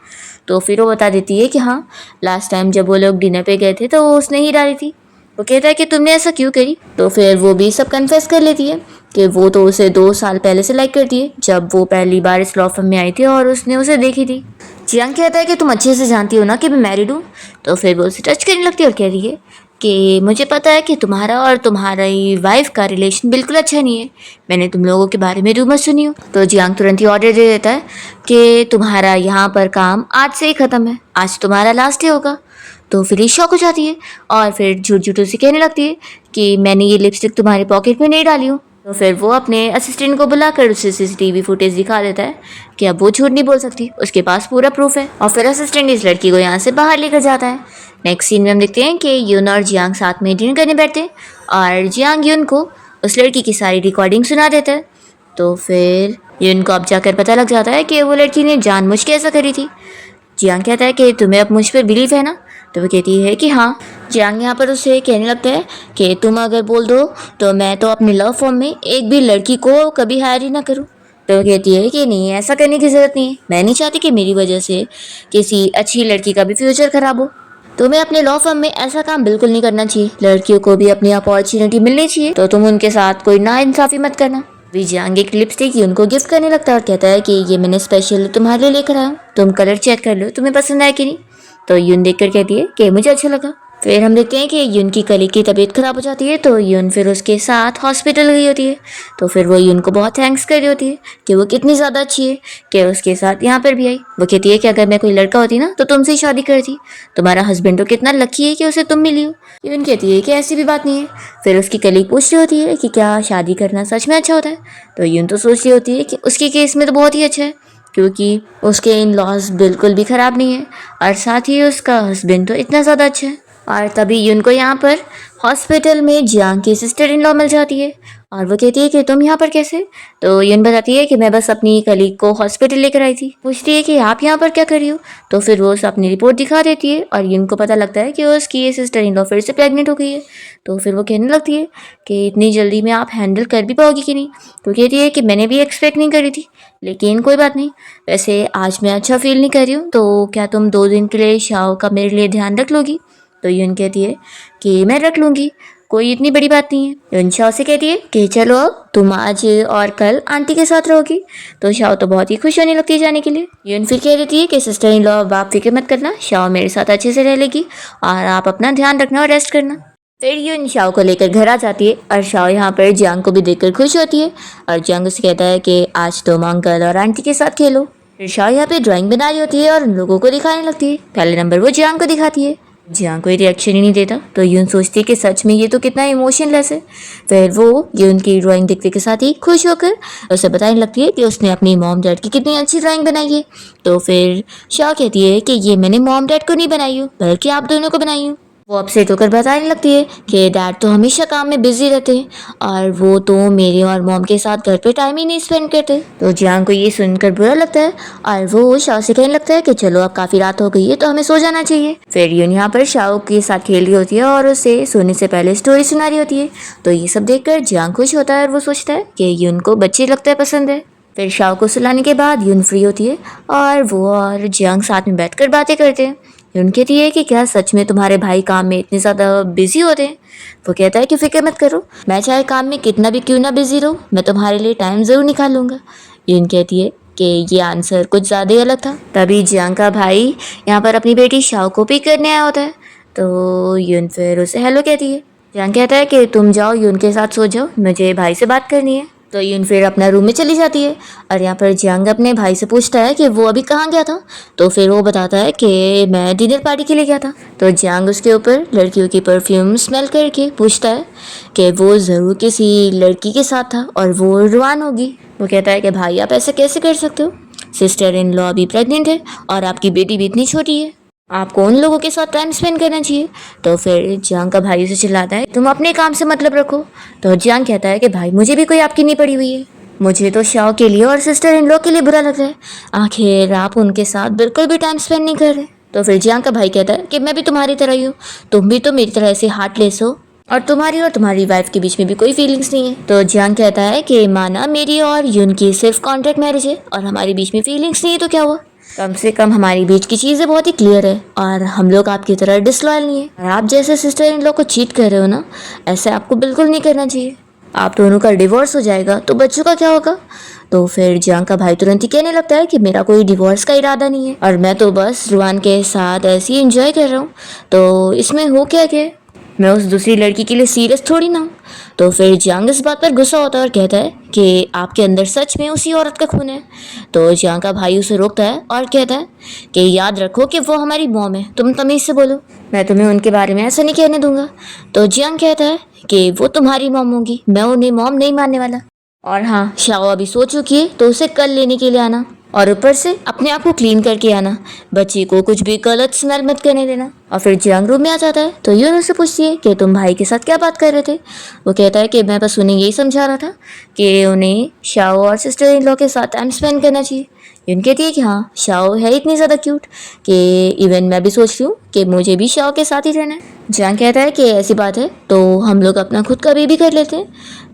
तो फिर वो बता देती है कि हाँ, लास्ट टाइम जब वो लोग डिनर पे गए थे तो उसने ही डाली थी। वो कहता है कि तुमने ऐसा क्यों करी। तो फिर वो भी सब कन्फेस कर लेती है कि वो तो उसे 2 साल पहले से लाइक करती है, जब वो पहली बार इस लॉ फर्म में आई थी और उसने उसे देखी थी। जियांग कहता है कि तुम अच्छे से जानती हो ना कि मैं मैरिड हूँ। तो फिर वो उसे टच करने लगती है और कह रही है कि मुझे पता है कि तुम्हारा और तुम्हारी वाइफ का रिलेशन बिल्कुल अच्छा नहीं है, मैंने तुम लोगों के बारे में रूमर सुनी हो। तो जियांग तुरंत ही ऑर्डर दे देता है कि तुम्हारा यहाँ पर काम आज से ही ख़त्म है, आज तुम्हारा लास्ट डे होगा। तो फिर ये शॉक हो जाती है और फिर झूठ झूठ उसे कहने लगती है कि मैंने ये लिपस्टिक तुम्हारे पॉकेट में नहीं डाली हूँ। तो फिर वो अपने असिस्टेंट को बुलाकर उसे सीसीटीवी फुटेज दिखा देता है कि अब वो झूठ नहीं बोल सकती, उसके पास पूरा प्रूफ है। और फिर असिस्टेंट इस लड़की को यहाँ से बाहर लेकर जाता है। नेक्स्ट सीन में हम देखते हैं कि यून और जियांग साथ में डिनर करने बैठते हैं और जियांग यून को उस लड़की की सारी रिकॉर्डिंग सुना देता है। तो फिर यून को अब जाकर पता लग जाता है कि वो लड़की ने जानबूझ के ऐसा करी थी। जियांग कहता है कि तुम्हें अब मुझ पर बिलीव है ना। तो वो कहती है कि हाँ। जियांग यहाँ पर उसे कहने लगता है कि तुम अगर बोल दो तो मैं तो अपने लव फॉर्म में एक भी लड़की को कभी हायर ही ना करूँ। तो वो कहती है कि नहीं, ऐसा करने की ज़रूरत नहीं है, मैं नहीं चाहती कि मेरी वजह से किसी अच्छी लड़की का भी फ्यूचर ख़राब हो। तुम्हें अपने लॉ फर्म में ऐसा काम बिल्कुल नहीं करना चाहिए, लड़कियों को भी अपनी अपॉर्चुनिटी मिलनी चाहिए, तो तुम उनके साथ कोई नाइंसाफ़ी मत करना। जियांग एक लिपस्टिक उनको गिफ्ट करने लगता है और कहता है कि ये मैंने स्पेशल तुम्हारे लिए लेकर आया हूँ, तुम कलर चेक कर लो तुम्हें पसंद आया कि नहीं। तो यून देखकर कहती है कि मुझे अच्छा लगा। फिर हम देखते हैं कि यून की कलीग की तबीयत ख़राब हो जाती है, तो यून फिर उसके साथ हॉस्पिटल गई होती है। तो फिर वो यून को बहुत थैंक्स कर रही होती है कि वो कितनी ज़्यादा अच्छी है कि उसके साथ यहाँ पर भी आई। वो कहती है कि अगर मैं कोई लड़का होती ना तो तुमसे ही शादी करती, तुम्हारा हस्बैंड तो कितना लकी है कि उसे तुम मिली हो। यून कहती है कि ऐसी भी बात नहीं है। फिर उसकी कलीग पूछ रही होती है कि क्या शादी करना सच में अच्छा होता है, तो यून तो सोच रही होती है कि उसके केस में तो बहुत ही अच्छा है, क्योंकि उसके इन लॉज बिल्कुल भी ख़राब नहीं है और साथ ही उसका हस्बैंड तो इतना ज़्यादा अच्छा है। और तभी यून को यहाँ पर हॉस्पिटल में जियांग की सिस्टर इन लॉ मिल जाती है और वो कहती है कि तुम यहाँ पर कैसे। तो यून बताती है कि मैं बस अपनी कलीग को हॉस्पिटल लेकर आई थी। पूछती है कि आप यहाँ पर क्या कर रही हो, तो फिर वो उसे अपनी रिपोर्ट दिखा देती है और यून को पता लगता है कि उसकी ये सिस्टर इन लॉ फिर से प्रेग्नेंट हो गई है। तो फिर वो कहने लगती है कि इतनी जल्दी में आप हैंडल कर भी पाओगी कि नहीं। तो कहती है कि मैंने भी एक्सपेक्ट नहीं करी थी, लेकिन कोई बात नहीं, वैसे आज मैं अच्छा फील नहीं कर रही हूँ, तो क्या तुम 2 दिन के लिए शाओ का मेरे लिए ध्यान रख लोगी। तो यून कहती है कि मैं रख लूँगी, कोई इतनी बड़ी बात नहीं है। यून शाओ से कहती है कि चलो अब तुम आज और कल आंटी के साथ रहोगी। तो शाओ तो बहुत ही खुश होने लगती है जाने के लिए। यून फिर कह देती है कि सिस्टर इन लॉ अब आप फिक्र मत करना, शाओ मेरे साथ अच्छे से रह लेगी और आप अपना ध्यान रखना और रेस्ट करना। फिर यून शाओ को लेकर घर आ जाती है और शाओ यहाँ पर जियांग को भी देखकर खुश होती है और जियांग उसे कहता है कि आज तुम अंकल और आंटी के साथ खेलो। फिर शाओ यहाँ पे ड्राइंग बना रही होती है और उन लोगों को दिखाने लगती है। पहले नंबर वो जियांग को दिखाती है, जियांग कोई रिएक्शन ही नहीं देता। तो यून सोचती है कि सच में ये तो कितना इमोशनलेस है। फिर वो यून की ड्राइंग देखने के साथ ही खुश होकर उसे बताने लगती है कि उसने अपनी मॉम डैड की कितनी अच्छी ड्राइंग बनाई है। तो फिर शाओ कहती है कि ये मैंने मॉम डैड को नहीं बनाई हूँ, बल्कि आप दोनों को बनाई हूँ। वो अपसेट होकर बताने लगती है कि डैड तो हमेशा काम में बिजी रहते हैं और वो तो मेरे और मॉम के साथ घर पे टाइम ही नहीं स्पेंड करते। तो जियांग को ये सुनकर बुरा लगता है और वो शाओ से कहने लगता है कि चलो अब काफ़ी रात हो गई है तो हमें सो जाना चाहिए। फिर यून यहाँ पर शाओ के साथ खेल रही होती है और उसे सोने से पहले स्टोरी सुना रही होती है। तो ये सब देखकर जियांग खुश होता है और वो सोचता है कि यून को बच्चे लगता है पसंद है। फिर शाओ को सुलाने के बाद यून फ्री होती है और वो और जियांग साथ में बैठकर बातें करते हैं। यून कहती है कि क्या सच में तुम्हारे भाई काम में इतने ज़्यादा बिजी होते हैं। वो कहता है कि फिक्र मत करो, मैं चाहे काम में कितना भी क्यों ना बिजी रहूँ, मैं तुम्हारे लिए टाइम ज़रूर निकालूंगा। यून कहती है कि ये आंसर कुछ ज़्यादा ही अलग था। तभी जियांग का भाई यहाँ पर अपनी बेटी शाओ को पिक करने आया होता है। तो यून फिर उसे हेलो कहती है। जियांग कहता है कि तुम जाओ यून के साथ सो जाओ, मुझे भाई से बात करनी है। तो यून फिर अपना रूम में चली जाती है और यहाँ पर जियांग अपने भाई से पूछता है कि वो अभी कहाँ गया था। तो फिर वो बताता है कि मैं डिनर पार्टी के लिए गया था। तो जियांग उसके ऊपर लड़कियों की परफ्यूम स्मेल करके पूछता है कि वो ज़रूर किसी लड़की के साथ था और वो रुआन होगी। वो कहता है कि भाई आप ऐसे कैसे कर सकते हो, सिस्टर इन लॉ अभी प्रेग्नेंट है और आपकी बेटी भी इतनी छोटी है, आपको उन लोगों के साथ टाइम स्पेंड करना चाहिए। तो फिर जियांग का भाई उसे चिल्लाता है तुम अपने काम से मतलब रखो। तो जियांग कहता है कि भाई मुझे भी कोई आपकी नहीं पड़ी हुई है, मुझे तो शाओ के लिए और सिस्टर इन लॉ के लिए बुरा लग रहा है, आखिर आप उनके साथ बिल्कुल भी टाइम स्पेंड नहीं कर रहे। तो फिर जियांग का भाई कहता है कि मैं भी तुम्हारी तरह ही हूँ, तुम भी तो मेरी तरह ऐसे हार्टलेस हो और तुम्हारी वाइफ के बीच में भी कोई फीलिंग्स नहीं है। तो जियांग कहता है कि माना मेरी और यून की सिर्फ कॉन्ट्रैक्ट मैरिज है और हमारे बीच में फीलिंग्स नहीं है तो क्या हुआ, कम से कम हमारी बीच की चीज़ें बहुत ही क्लियर है और हम लोग आपकी तरह डिसलॉयल नहीं है। और आप जैसे सिस्टर इन लोग को चीट कर रहे हो ना, ऐसे आपको बिल्कुल नहीं करना चाहिए, आप दोनों का डिवोर्स हो जाएगा तो बच्चों का क्या होगा। तो फिर जियांग का भाई तुरंत ही कहने लगता है कि मेरा कोई डिवोर्स का इरादा नहीं है और मैं तो बस रुआन के साथ ऐसे ही एंजॉय कर रहा हूँ, तो इसमें हो क्या क्या, मैं उस दूसरी लड़की के लिए सीरियस थोड़ी ना हूँ। तो फिर जियांग इस बात पर गुस्सा होता है और कहता है कि आपके अंदर सच में उसी औरत का खून है। तो जियांग का भाई उसे रोकता है और कहता है कि याद रखो कि वो हमारी मॉम है, तुम तमीज़ से बोलो, मैं तुम्हें उनके बारे में ऐसा नहीं कहने दूंगा। तो जियांग कहता है कि वो तुम्हारी मॉम होगी, मैं उन्हें मॉम नहीं मानने वाला। और हाँ, शाओ अभी सो चुकी है तो उसे कल लेने के लिए आना और ऊपर से अपने आप को क्लीन करके आना, बच्ची को कुछ भी गलत स्मेल मत करने देना। और फिर जियांग रूम में आ जाता है तो यून उससे पूछती है कि तुम भाई के साथ क्या बात कर रहे थे। वो कहता है कि मैं बस उन्हें यही समझा रहा था कि उन्हें शाओ और सिस्टर इन लॉ के साथ टाइम स्पेंड करना चाहिए। यून कहती है कि हाँ, शाओ है इतनी ज़्यादा क्यूट कि इवन मैं भी सोच रही हूँ कि मुझे भी शाओ के साथ ही रहना है। जियांग कहता है कि ऐसी बात है तो हम लोग अपना खुद का बेबी कर लेते हैं।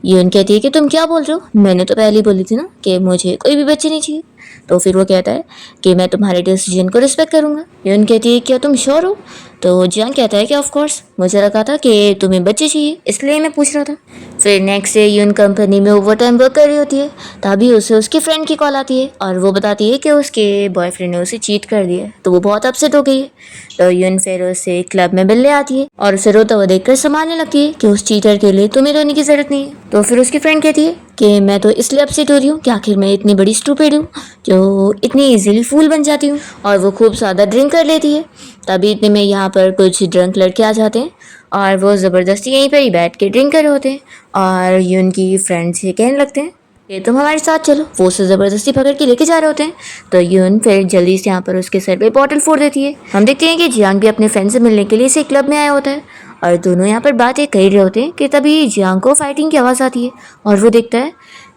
यून कहती है कि तुम क्या बोल रहे हो, मैंने तो पहले ही बोली थी ना कि मुझे कोई भी बच्चे नहीं चाहिए। तो फिर वो कहता है कि मैं तुम्हारे डिसीजन को रिस्पेक्ट करूंगा। यून कहती है क्या तुम श्योर हो। तो जियांग कहता है कि ऑफ कोर्स मुझे लगा था कि तुम्हें बच्चे चाहिए, इसलिए मैं पूछ रहा था। फिर नेक्स्ट डे यून कंपनी में ओवर टाइम वर्क कर रही होती है, तभी उसे उसकी फ्रेंड की कॉल आती है और वो बताती है कि उसके बॉयफ्रेंड ने उसे चीट कर दिया है। तो वो बहुत अपसेट हो गई है। तो यून फिर उसे क्लब में मिलने आती है और उसे रोता हुआ देखकर संभालने लगती है कि उस चीटर के लिए तुम्हें रोने की जरूरत नहीं है। तो फिर उसकी फ्रेंड कहती है कि मैं तो इसलिए अपसेट हो रही हूँ कि आखिर मैं इतनी बड़ी स्टूपिड हूँ जो इतनी इजीली फूल बन जाती हूँ। और वो खूब ज़्यादा ड्रिंक कर लेती है। तभी इतने में यहाँ पर कुछ ड्रंक लड़के आ जाते हैं और वो ज़बरदस्ती यहीं पर ही बैठ के ड्रिंक कर रहे होते हैं और यून की फ्रेंड से कहने लगते हैं कि तुम हमारे साथ चलो। वो उसे ज़बरदस्ती पकड़ के लेके जा रहे होते हैं। तो यून फिर जल्दी से यहाँ पर उसके सर पे बॉटल फोड़ देती है। हम देखते हैं कि जियांग भी अपने फ्रेंड से मिलने के लिए इसे क्लब में आया होता है और दोनों यहाँ पर बातें कर रहे होते हैं कि तभी जियांग को फाइटिंग की आवाज़ आती है और वो देखता है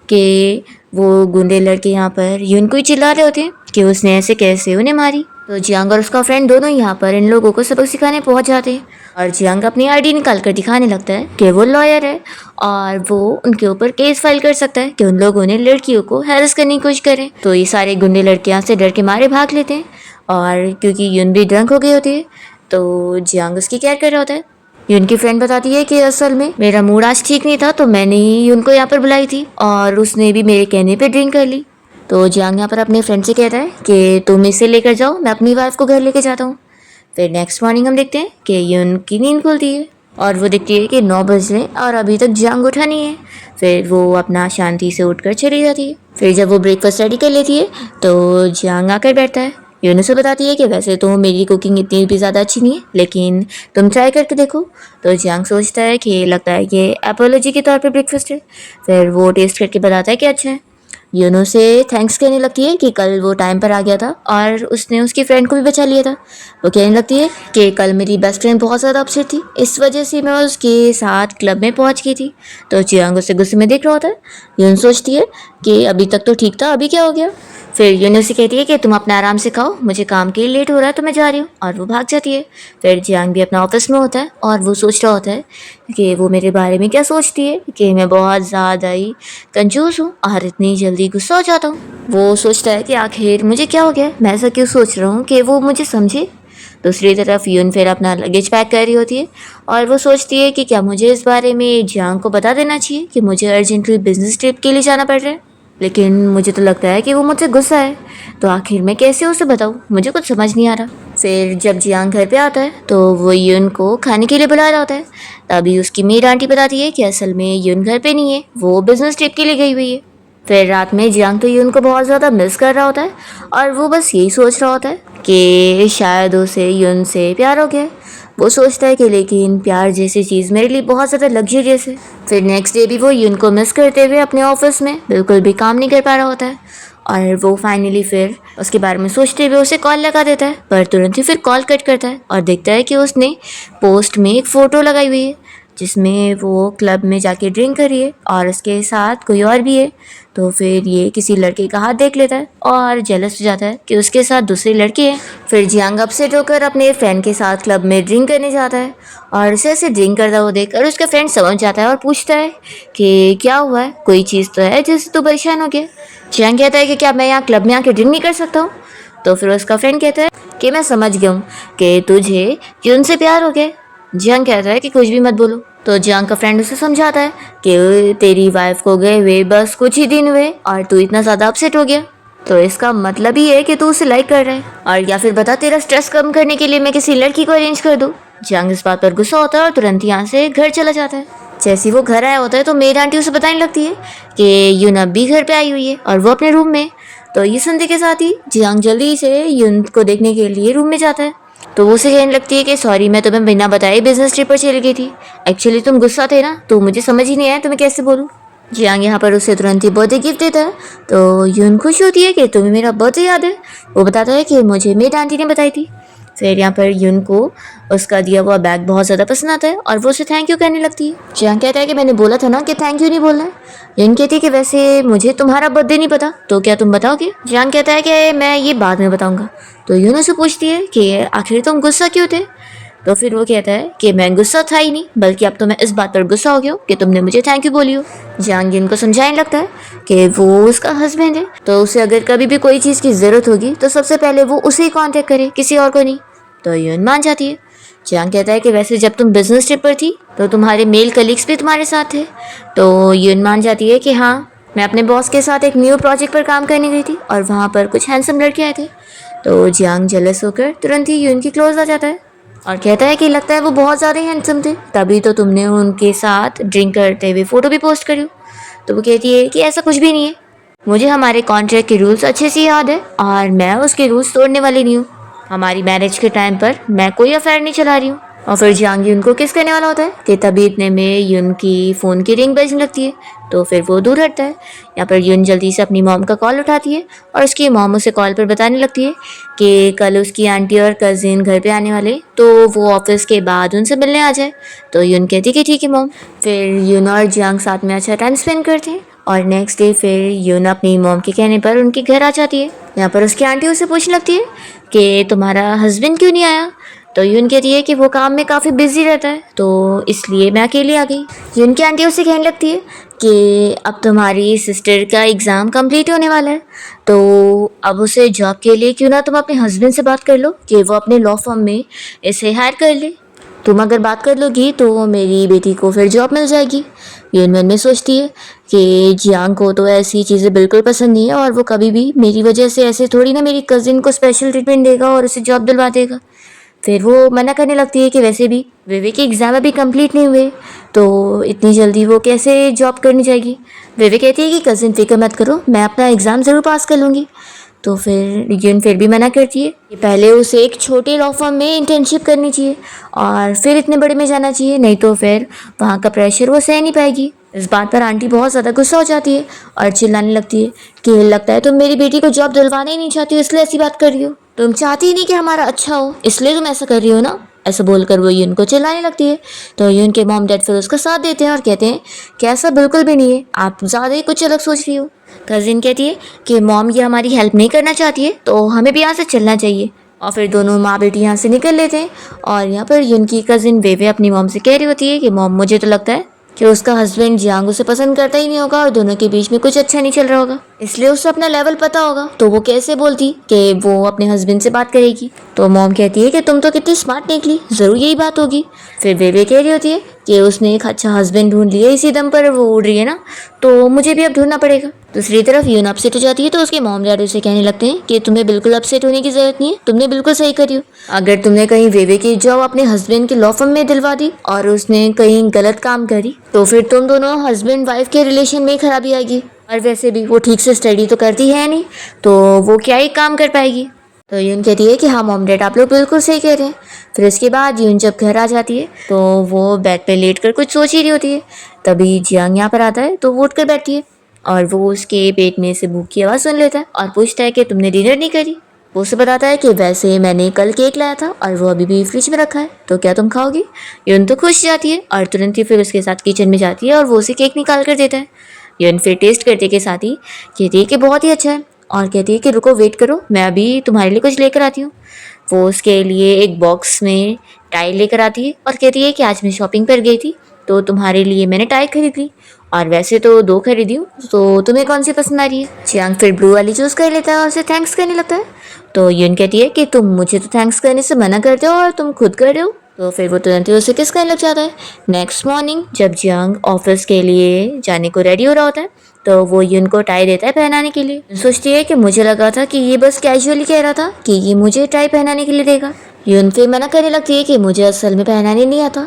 कि वो गुंडे लड़के यहाँ पर यून को ही चिल्ला रहे होते हैं कि उसने ऐसे कैसे उन्हें मारी। तो जियांग और उसका फ्रेंड दोनों यहाँ पर इन लोगों को सबक सिखाने पहुंच जाते हैं और जियांग अपनी आईडी निकाल कर दिखाने लगता है कि वो लॉयर है और वो उनके ऊपर केस फाइल कर सकता है कि उन लोगों ने लड़कियों को हैरेस करने की कोशिश करें। तो ये सारे गुंडे लड़के यहाँ से डर के मारे भाग लेते हैं और क्योंकि यून भी ड्रंक हो गई होती है तो जियांग उसकी केयर कर रहा होता है। यून की फ्रेंड बताती है कि असल में मेरा मूड आज ठीक नहीं था तो मैंने ही यून को यहाँ पर बुलाई थी और उसने भी मेरे कहने पे ड्रिंक कर ली। तो जियांग यहाँ पर अपने फ्रेंड से कहता है कि तुम इसे लेकर जाओ, मैं अपनी वाइफ को घर लेके जाता हूँ। फिर नेक्स्ट मॉर्निंग हम देखते हैं कि यून की नींद खुलती है और वो देखती है कि 9 बज रहे और अभी तक जियांग उठा नहीं है। फिर वो अपना शांति से उठकर चली जाती है। फिर जब वो ब्रेकफास्ट रेडी कर लेती है तो जियांग आकर बैठता है। यून उसे बताती है कि वैसे तो मेरी कुकिंग इतनी भी ज़्यादा अच्छी नहीं है लेकिन तुम ट्राई करके देखो। तो जियांग सोचता है कि लगता है कि एपोलॉजी के तौर पे ब्रेकफास्ट है। फिर वो टेस्ट करके बताता है कि अच्छा है। यून उसे थैंक्स कहने लगती है कि कल वो टाइम पर आ गया था और उसने उसकी फ्रेंड को भी बचा लिया था। वो कहने लगती है कि कल मेरी बेस्ट फ्रेंड बहुत ज़्यादा अपसेट थी, इस वजह से मैं उसके साथ क्लब में पहुंच गई थी। तो जियांग उसे गुस्से में देख रहा होता है। यून सोचती है कि अभी तक तो ठीक था, अभी क्या हो गया। फिर यून उसे कहती है कि तुम अपना आराम से खाओ, मुझे काम के लिए लेट हो रहा है तो मैं जा रही हूँ और वो भाग जाती है। फिर जियांग भी अपना ऑफिस में होता है और वो सोच रहा होता है कि वो मेरे बारे में क्या सोचती है कि मैं बहुत ज़्यादा ही कंजूस हूँ और इतनी जल्दी गुस्सा हो जाता हूँ। वो सोचता है कि आखिर मुझे क्या हो गया, मैं ऐसा क्यों सोच रहा हूँ कि वो मुझे समझे। दूसरी तरफ यून फिर अपना लगेज पैक कर रही होती है और वो सोचती है कि क्या मुझे इस बारे में जियांग को बता देना चाहिए कि मुझे अर्जेंटली बिजनेस ट्रिप के लिए जाना पड़ रहा है। लेकिन मुझे तो लगता है कि वो मुझसे गुस्सा है, तो आखिर मैं कैसे उसे बताऊँ, मुझे कुछ समझ नहीं आ रहा। फिर जब जियांग घर पे आता है तो वो यून को खाने के लिए बुला रहा होता है। तभी उसकी मेड आंटी बताती है कि असल में यून घर पे नहीं है, वो बिजनेस ट्रिप के लिए गई हुई है। फिर रात में जियांग तो यून को बहुत ज़्यादा मिस कर रहा होता है और वो बस यही सोच रहा होता है कि शायद उसे यून से प्यार हो गया। वो सोचता है कि लेकिन प्यार जैसी चीज़ मेरे लिए बहुत ज़्यादा लग्जरियस है। फिर नेक्स्ट डे भी वो यून को मिस करते हुए अपने ऑफिस में बिल्कुल भी काम नहीं कर पा रहा होता है और वो फाइनली फिर उसके बारे में सोचते हुए उसे कॉल लगा देता है, पर तुरंत ही फिर कॉल कट करता है और देखता है कि उसने पोस्ट में एक फ़ोटो लगाई हुई है जिसमें वो क्लब में जाके ड्रिंक करी है और उसके साथ कोई और भी है। तो फिर ये किसी लड़के का हाथ देख लेता है और जेलस हो जाता है कि उसके साथ दूसरी लड़की है। फिर जियांग अपसेट होकर अपने फ्रेंड के साथ क्लब में ड्रिंक करने जाता है और उसे ऐसे ड्रिंक करता हुआ देखकर उसका फ्रेंड समझ जाता है और पूछता है कि क्या हुआ है, कोई चीज़ तो है जिससे तू परेशान हो गया। जियांग कहता है कि क्या मैं यहाँ क्लब में आके ड्रिंक नहीं कर सकता हूँ। तो फिर उसका फ्रेंड कहता है कि मैं समझ गया हूँ कि तुझे यून से प्यार हो गया। जियांग कहता है कि कुछ भी मत बोलो। तो जियांग का फ्रेंड उसे समझाता है कि तेरी वाइफ को गए हुए बस कुछ ही दिन हुए और तू इतना ज़्यादा अपसेट हो गया, तो इसका मतलब ही है कि तू उसे लाइक कर रहा है, और या फिर बता तेरा स्ट्रेस कम करने के लिए मैं किसी लड़की को अरेंज कर दूँ। जियांग इस बात पर गुस्सा होता है और तुरंत यहाँ से घर चला जाता है। जैसे ही वो घर आया होता है तो मेड आंटी उसे बताने लगती है कि यून अब भी घर पे आई हुई है और वो अपने रूम में। तो ये सुनने के साथ ही जियांग जल्दी से यून को देखने के लिए रूम में जाता है। तो वो उसे कहने लगती है कि सॉरी मैं तुम्हें बिना बताए बिजनेस ट्रिप पर चली गई थी, एक्चुअली तुम गुस्सा थे ना तो मुझे समझ ही नहीं आया तुम्हें कैसे बोलूँ। जियांग यहाँ पर उसे तुरंत ही बर्थडे गिफ्ट देता है। तो यून खुश होती है कि तुम्हें मेरा बर्थडे याद है। वो बताता है कि मुझे मेरी आंटी ने बताई थी। फिर यहाँ पर यून को उसका दिया हुआ बैग बहुत ज़्यादा पसंद आता है और वो उसे थैंक यू कहने लगती है। जियांग कहता है कि मैंने बोला था ना कि थैंक यू नहीं बोलना है। यून कहती है कि वैसे मुझे तुम्हारा बर्थडे नहीं पता, तो क्या तुम बताओगे। जियांग कहता है कि मैं ये बाद में बताऊंगा। तो यून उसे पूछती है कि आखिर तुम गुस्सा क्यों थे। तो फिर वो कहता है कि मैं गुस्सा था ही नहीं, बल्कि अब तो मैं इस बात पर गुस्सा हो गया हूँ कि तुमने मुझे थैंक यू बोली हो। जियांग यून को समझाने लगता है कि वो उसका हस्बैंड है, तो उसे अगर कभी भी कोई चीज़ की ज़रूरत होगी तो सबसे पहले वो उसे ही कॉन्टेक्ट करे, किसी और को नहीं। तो यून मान जाती है। जियांग कहता है कि वैसे जब तुम बिजनेस ट्रिप पर थी तो तुम्हारे मेल कलीग्स भी तुम्हारे साथ थे। तो यून मान जाती है कि हाँ, मैं अपने बॉस के साथ एक न्यू प्रोजेक्ट पर काम करने गई थी और वहाँ पर कुछ हैंडसम लड़के आए थे। तो जियांग जेलस होकर तुरंत ही यून की क्लोज आ जाता है और कहता है कि लगता है वो बहुत ज़्यादा ही हैंडसम थे, तभी तो तुमने उनके साथ ड्रिंक करते हुए फ़ोटो भी पोस्ट करी हो। तो वो कहती है कि ऐसा कुछ भी नहीं है, मुझे हमारे कॉन्ट्रैक्ट के रूल्स अच्छे से याद है और मैं उसके रूल्स तोड़ने वाली नहीं हूँ। हमारी मैरिज के टाइम पर मैं कोई अफेयर नहीं चला रही हूँ। और फिर जियांग यून को किस करने वाला होता है कि तभी इतने में यून की फ़ोन की रिंग बजने लगती है। तो फिर वो दूर हटता है। यहाँ पर यून जल्दी से अपनी मॉम का कॉल उठाती है और उसकी मॉम उसे कॉल पर बताने लगती है कि कल उसकी आंटी और कज़िन घर पे आने वाले, तो वो ऑफिस के बाद उनसे मिलने आ जाए। तो यून कहती है कि ठीक है मॉम। फिर यून और जियांग साथ में अच्छा टाइम स्पेंड करते हैं और नेक्स्ट डे फिर यून अपनी मॉम के कहने पर उनके घर आ जाती है। यहाँ पर उसकी आंटी उसे पूछने लगती है कि तुम्हारा हस्बैंड क्यों नहीं आया। तो यून कहती है कि वो काम में काफ़ी बिजी रहता है, तो इसलिए मैं अकेले आ गई। यून की आंटी उसे कहने लगती है कि अब तुम्हारी सिस्टर का एग्ज़ाम कंप्लीट होने वाला है, तो अब उसे जॉब के लिए क्यों ना तुम अपने हस्बैंड से बात कर लो कि वो अपने लॉ फर्म में इसे हायर कर ले। तुम अगर बात कर लोगी तो मेरी बेटी को फिर जॉब मिल जाएगी। यून मन में सोचती है कि जियांग को तो ऐसी चीज़ें बिल्कुल पसंद नहीं है और वो कभी भी मेरी वजह से ऐसे थोड़ी ना मेरी कज़िन को स्पेशल ट्रीटमेंट देगा और उसे जॉब दिलवा देगा। फिर वो मना करने लगती है कि वैसे भी विवेक के एग्ज़ाम अभी कंप्लीट नहीं हुए, तो इतनी जल्दी वो कैसे जॉब करने जाएगी। विवेक कहती है कि कज़िन फिक्र मत करो, मैं अपना एग्ज़ाम ज़रूर पास कर लूँगी। तो फिर यून फिर भी मना करती है कि पहले उसे एक छोटे लॉ फर्म में इंटर्नशिप करनी चाहिए और फिर इतने बड़े में जाना चाहिए, नहीं तो फिर वहाँ का प्रेशर वो सह नहीं पाएगी। इस बात पर आंटी बहुत ज़्यादा गुस्सा हो जाती है और चिल्लाने लगती है कि लगता है तुम मेरी बेटी को जॉब दिलवाना ही नहीं चाहती हो, इसलिए ऐसी बात कर रही हो। तुम चाहती ही नहीं कि हमारा अच्छा हो, इसलिए तुम ऐसा कर रही हो ना। ऐसा बोलकर वो यून को चिल्लाने लगती है। तो यून के मॉम डैड फिर उसका साथ देते हैं और कहते हैं कि ऐसा बिल्कुल भी नहीं है, आप ज़्यादा ही कुछ अलग सोच रही हो। कजिन कहती है कि मॉम ये हमारी हेल्प नहीं करना चाहती है, तो हमें भी यहाँ से चलना चाहिए। और फिर दोनों माँ बेटी यहाँ से निकल लेते हैं और यहाँ पर यून की कजिन वेवे अपनी मॉम से कह रही होती है कि मॉम मुझे तो लगता है कि उसका हस्बैंड जियांग उसे पसंद करता ही नहीं होगा और दोनों के बीच में कुछ अच्छा नहीं चल रहा होगा, इसलिए उसे अपना लेवल पता होगा, तो वो कैसे बोलती कि वो अपने हस्बैंड से बात करेगी। तो मॉम कहती है कि तुम तो कितनी स्मार्ट निकली, ज़रूर यही बात होगी। फिर बेबे कह रही होती है कि उसने एक अच्छा हस्बैंड ढूंढ लिया, इसी दम पर वो उड़ रही है ना, तो मुझे भी अब ढूंढना पड़ेगा। दूसरी तरफ यून अपसेट हो जाती है, तो उसके मॉम डैड उसे कहने लगते हैं कि तुम्हें बिल्कुल अपसेट होने की जरूरत नहीं है, तुमने बिल्कुल सही करी हो। अगर तुमने कहीं वेवे की जॉब अपने हस्बैंड के लॉ फर्म में दिलवा दी और उसने कहीं गलत काम करी, तो फिर तुम दोनों हस्बैंड वाइफ के रिलेशन में खराबी आएगी। और वैसे भी वो ठीक से स्टडी तो करती है नहीं, तो वो क्या ही काम कर पाएगी। तो यून कहती है कि हाँ मॉम डैड आप लोग बिल्कुल सही कह रहे हैं। फिर उसके बाद यून जब घर आ जाती है तो वो बेड पे लेट कर कुछ सोच ही रही होती है। तभी जियांग यहाँ पर आता है तो वो उठ कर बैठती है और वो उसके पेट में से भूख की आवाज़ सुन लेता है और पूछता है कि तुमने डिनर नहीं करी। वो उसे बताता है कि वैसे मैंने कल केक लाया था और वो अभी भी फ्रिज में रखा है, तो क्या तुम खाओगी। यून तो खुश जाती है और तुरंत ही फिर उसके साथ किचन में जाती है और वो उसे केक निकाल कर देता है। यून फिर टेस्ट करते के साथ ही कहती है कि बहुत ही अच्छा है और कहती है कि रुको वेट करो, मैं अभी तुम्हारे लिए कुछ लेकर आती हूँ। वो उसके लिए एक बॉक्स में टाई लेकर आती है और कहती है कि आज मैं शॉपिंग पर गई थी तो तुम्हारे लिए मैंने टाई खरीद ली और वैसे तो 2 खरीदी हूँ, तो तुम्हें कौन सी पसंद आ रही है। जियांग फिर ब्लू वाली चूज़ कर लेता है और उसे थैंक्स करने लगता है। तो यून कहती है कि तुम मुझे तो थैंक्स करने से मना करते हो और तुम खुद कर रहे हो। तो फिर वो तुरंत ही उसे किस करने लग जाता है। नेक्स्ट मॉर्निंग जब जियांग ऑफिस के लिए जाने को रेडी हो रहा होता है तो वो यून को टाई देता है पहनाने के लिए। सोचती है कि मुझे लगा था कि ये बस कैजुअली कह रहा था कि ये मुझे टाई पहनाने के लिए देगा। यून फिर मना करने लगती है कि मुझे असल में पहनाने नहीं आता।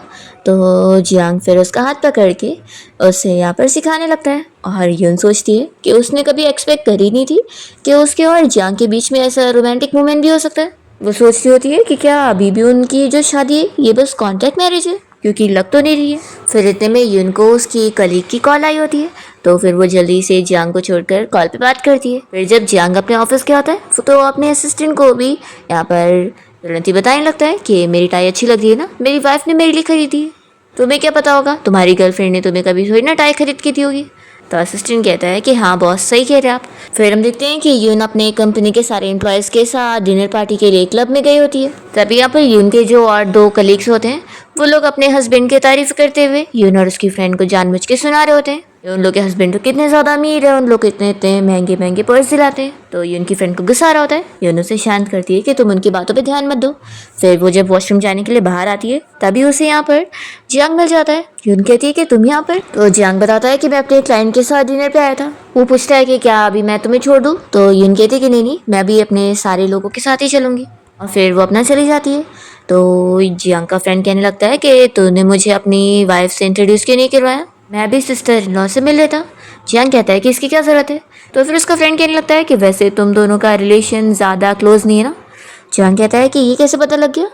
तो जियांग फिर उसका हाथ पकड़ के उसे यहाँ पर सिखाने लगता है और यून सोचती है कि उसने कभी एक्सपेक्ट करी नहीं थी कि उसके और जियांग के बीच में ऐसा रोमांटिक मोमेंट भी हो सकता है। वो सोचती होती है कि क्या अभी भी उनकी जो शादी है ये बस कॉन्ट्रैक्ट मैरिज है, क्योंकि लग तो नहीं रही है। फिर इतने में यून को उसकी कलीग की कॉल आई होती है, तो फिर वो जल्दी से जियांग को छोड़कर कॉल पे बात करती है। फिर जब जियांग अपने ऑफिस के आता है तो अपने असिस्टेंट को भी यहाँ पर तुरंत ही बताने लगता है कि मेरी टाई अच्छी लग रही है ना, मेरी वाइफ ने मेरे लिए खरीदी है, तुम्हें क्या पता होगा, तुम्हारी गर्लफ्रेंड ने तुम्हें कभी थोड़ी ना टाई खरीद के दी होगी। तो असिस्टेंट कहता है कि हाँ बॉस सही कह रहे हैं आप। फिर हम देखते हैं कि यून अपने कंपनी के सारे एम्प्लॉयज़ के साथ डिनर पार्टी के लिए क्लब में गई होती है। तभी यहाँ पर यून के जो और 2 कलीग्स होते हैं वो लोग अपने हस्बैंड की तारीफ करते हुए यून और उसकी फ्रेंड को जानबूझ के सुना रहे होते हैं। उन लोग के हस्बैंड तो कितने ज़्यादा अमीर है, उन लोग इतने इतने महंगे महंगे पर्स दिलाते हैं। तो ये उनकी फ्रेंड को गुस्सा आ रहा होता है। ये उनसे शांत करती है कि तुम उनकी बातों पे ध्यान मत दो। फिर वो जब वॉशरूम जाने के लिए बाहर आती है तभी उसे यहाँ पर जियांग मिल जाता है। यून कहती है कि तुम यहाँ पर। तो जियांग बताता है कि मैं अपने क्लाइंट के साथ डिनर पे आया था। वो पूछता है कि क्या अभी मैं तुम्हें छोड़ दूँ। तो यून कहती है कि नहीं नहीं, मैं भी अपने सारे लोगों के साथ ही चलूँगी। और फिर वो अपना चली जाती है। तो जियांग का फ्रेंड कहने लगता है कि तूने मुझे अपनी वाइफ से इंट्रोड्यूस क्यों नहीं करवाया, मैं भी सिस्टर इन लॉ से मिल लेता। जियांग कहता है कि इसकी क्या ज़रूरत है। तो फिर उसका फ्रेंड कहने लगता है कि वैसे तुम दोनों का रिलेशन ज़्यादा क्लोज नहीं है ना। जियांग कहता है कि ये कैसे पता लग गया।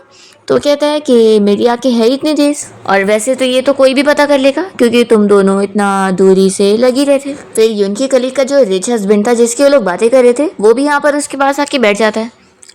तो कहता है कि मेरी आंखें है इतनी तेज, और वैसे तो ये तो कोई भी पता कर लेगा क्योंकि तुम दोनों इतना दूरी से लगी रहे थे। फिर यून की कलीग का जो रिच हस्बैंड था जिसके वो लोग बातें कर रहे थे, वो भी यहाँ पर उसके पास आके बैठ जाता है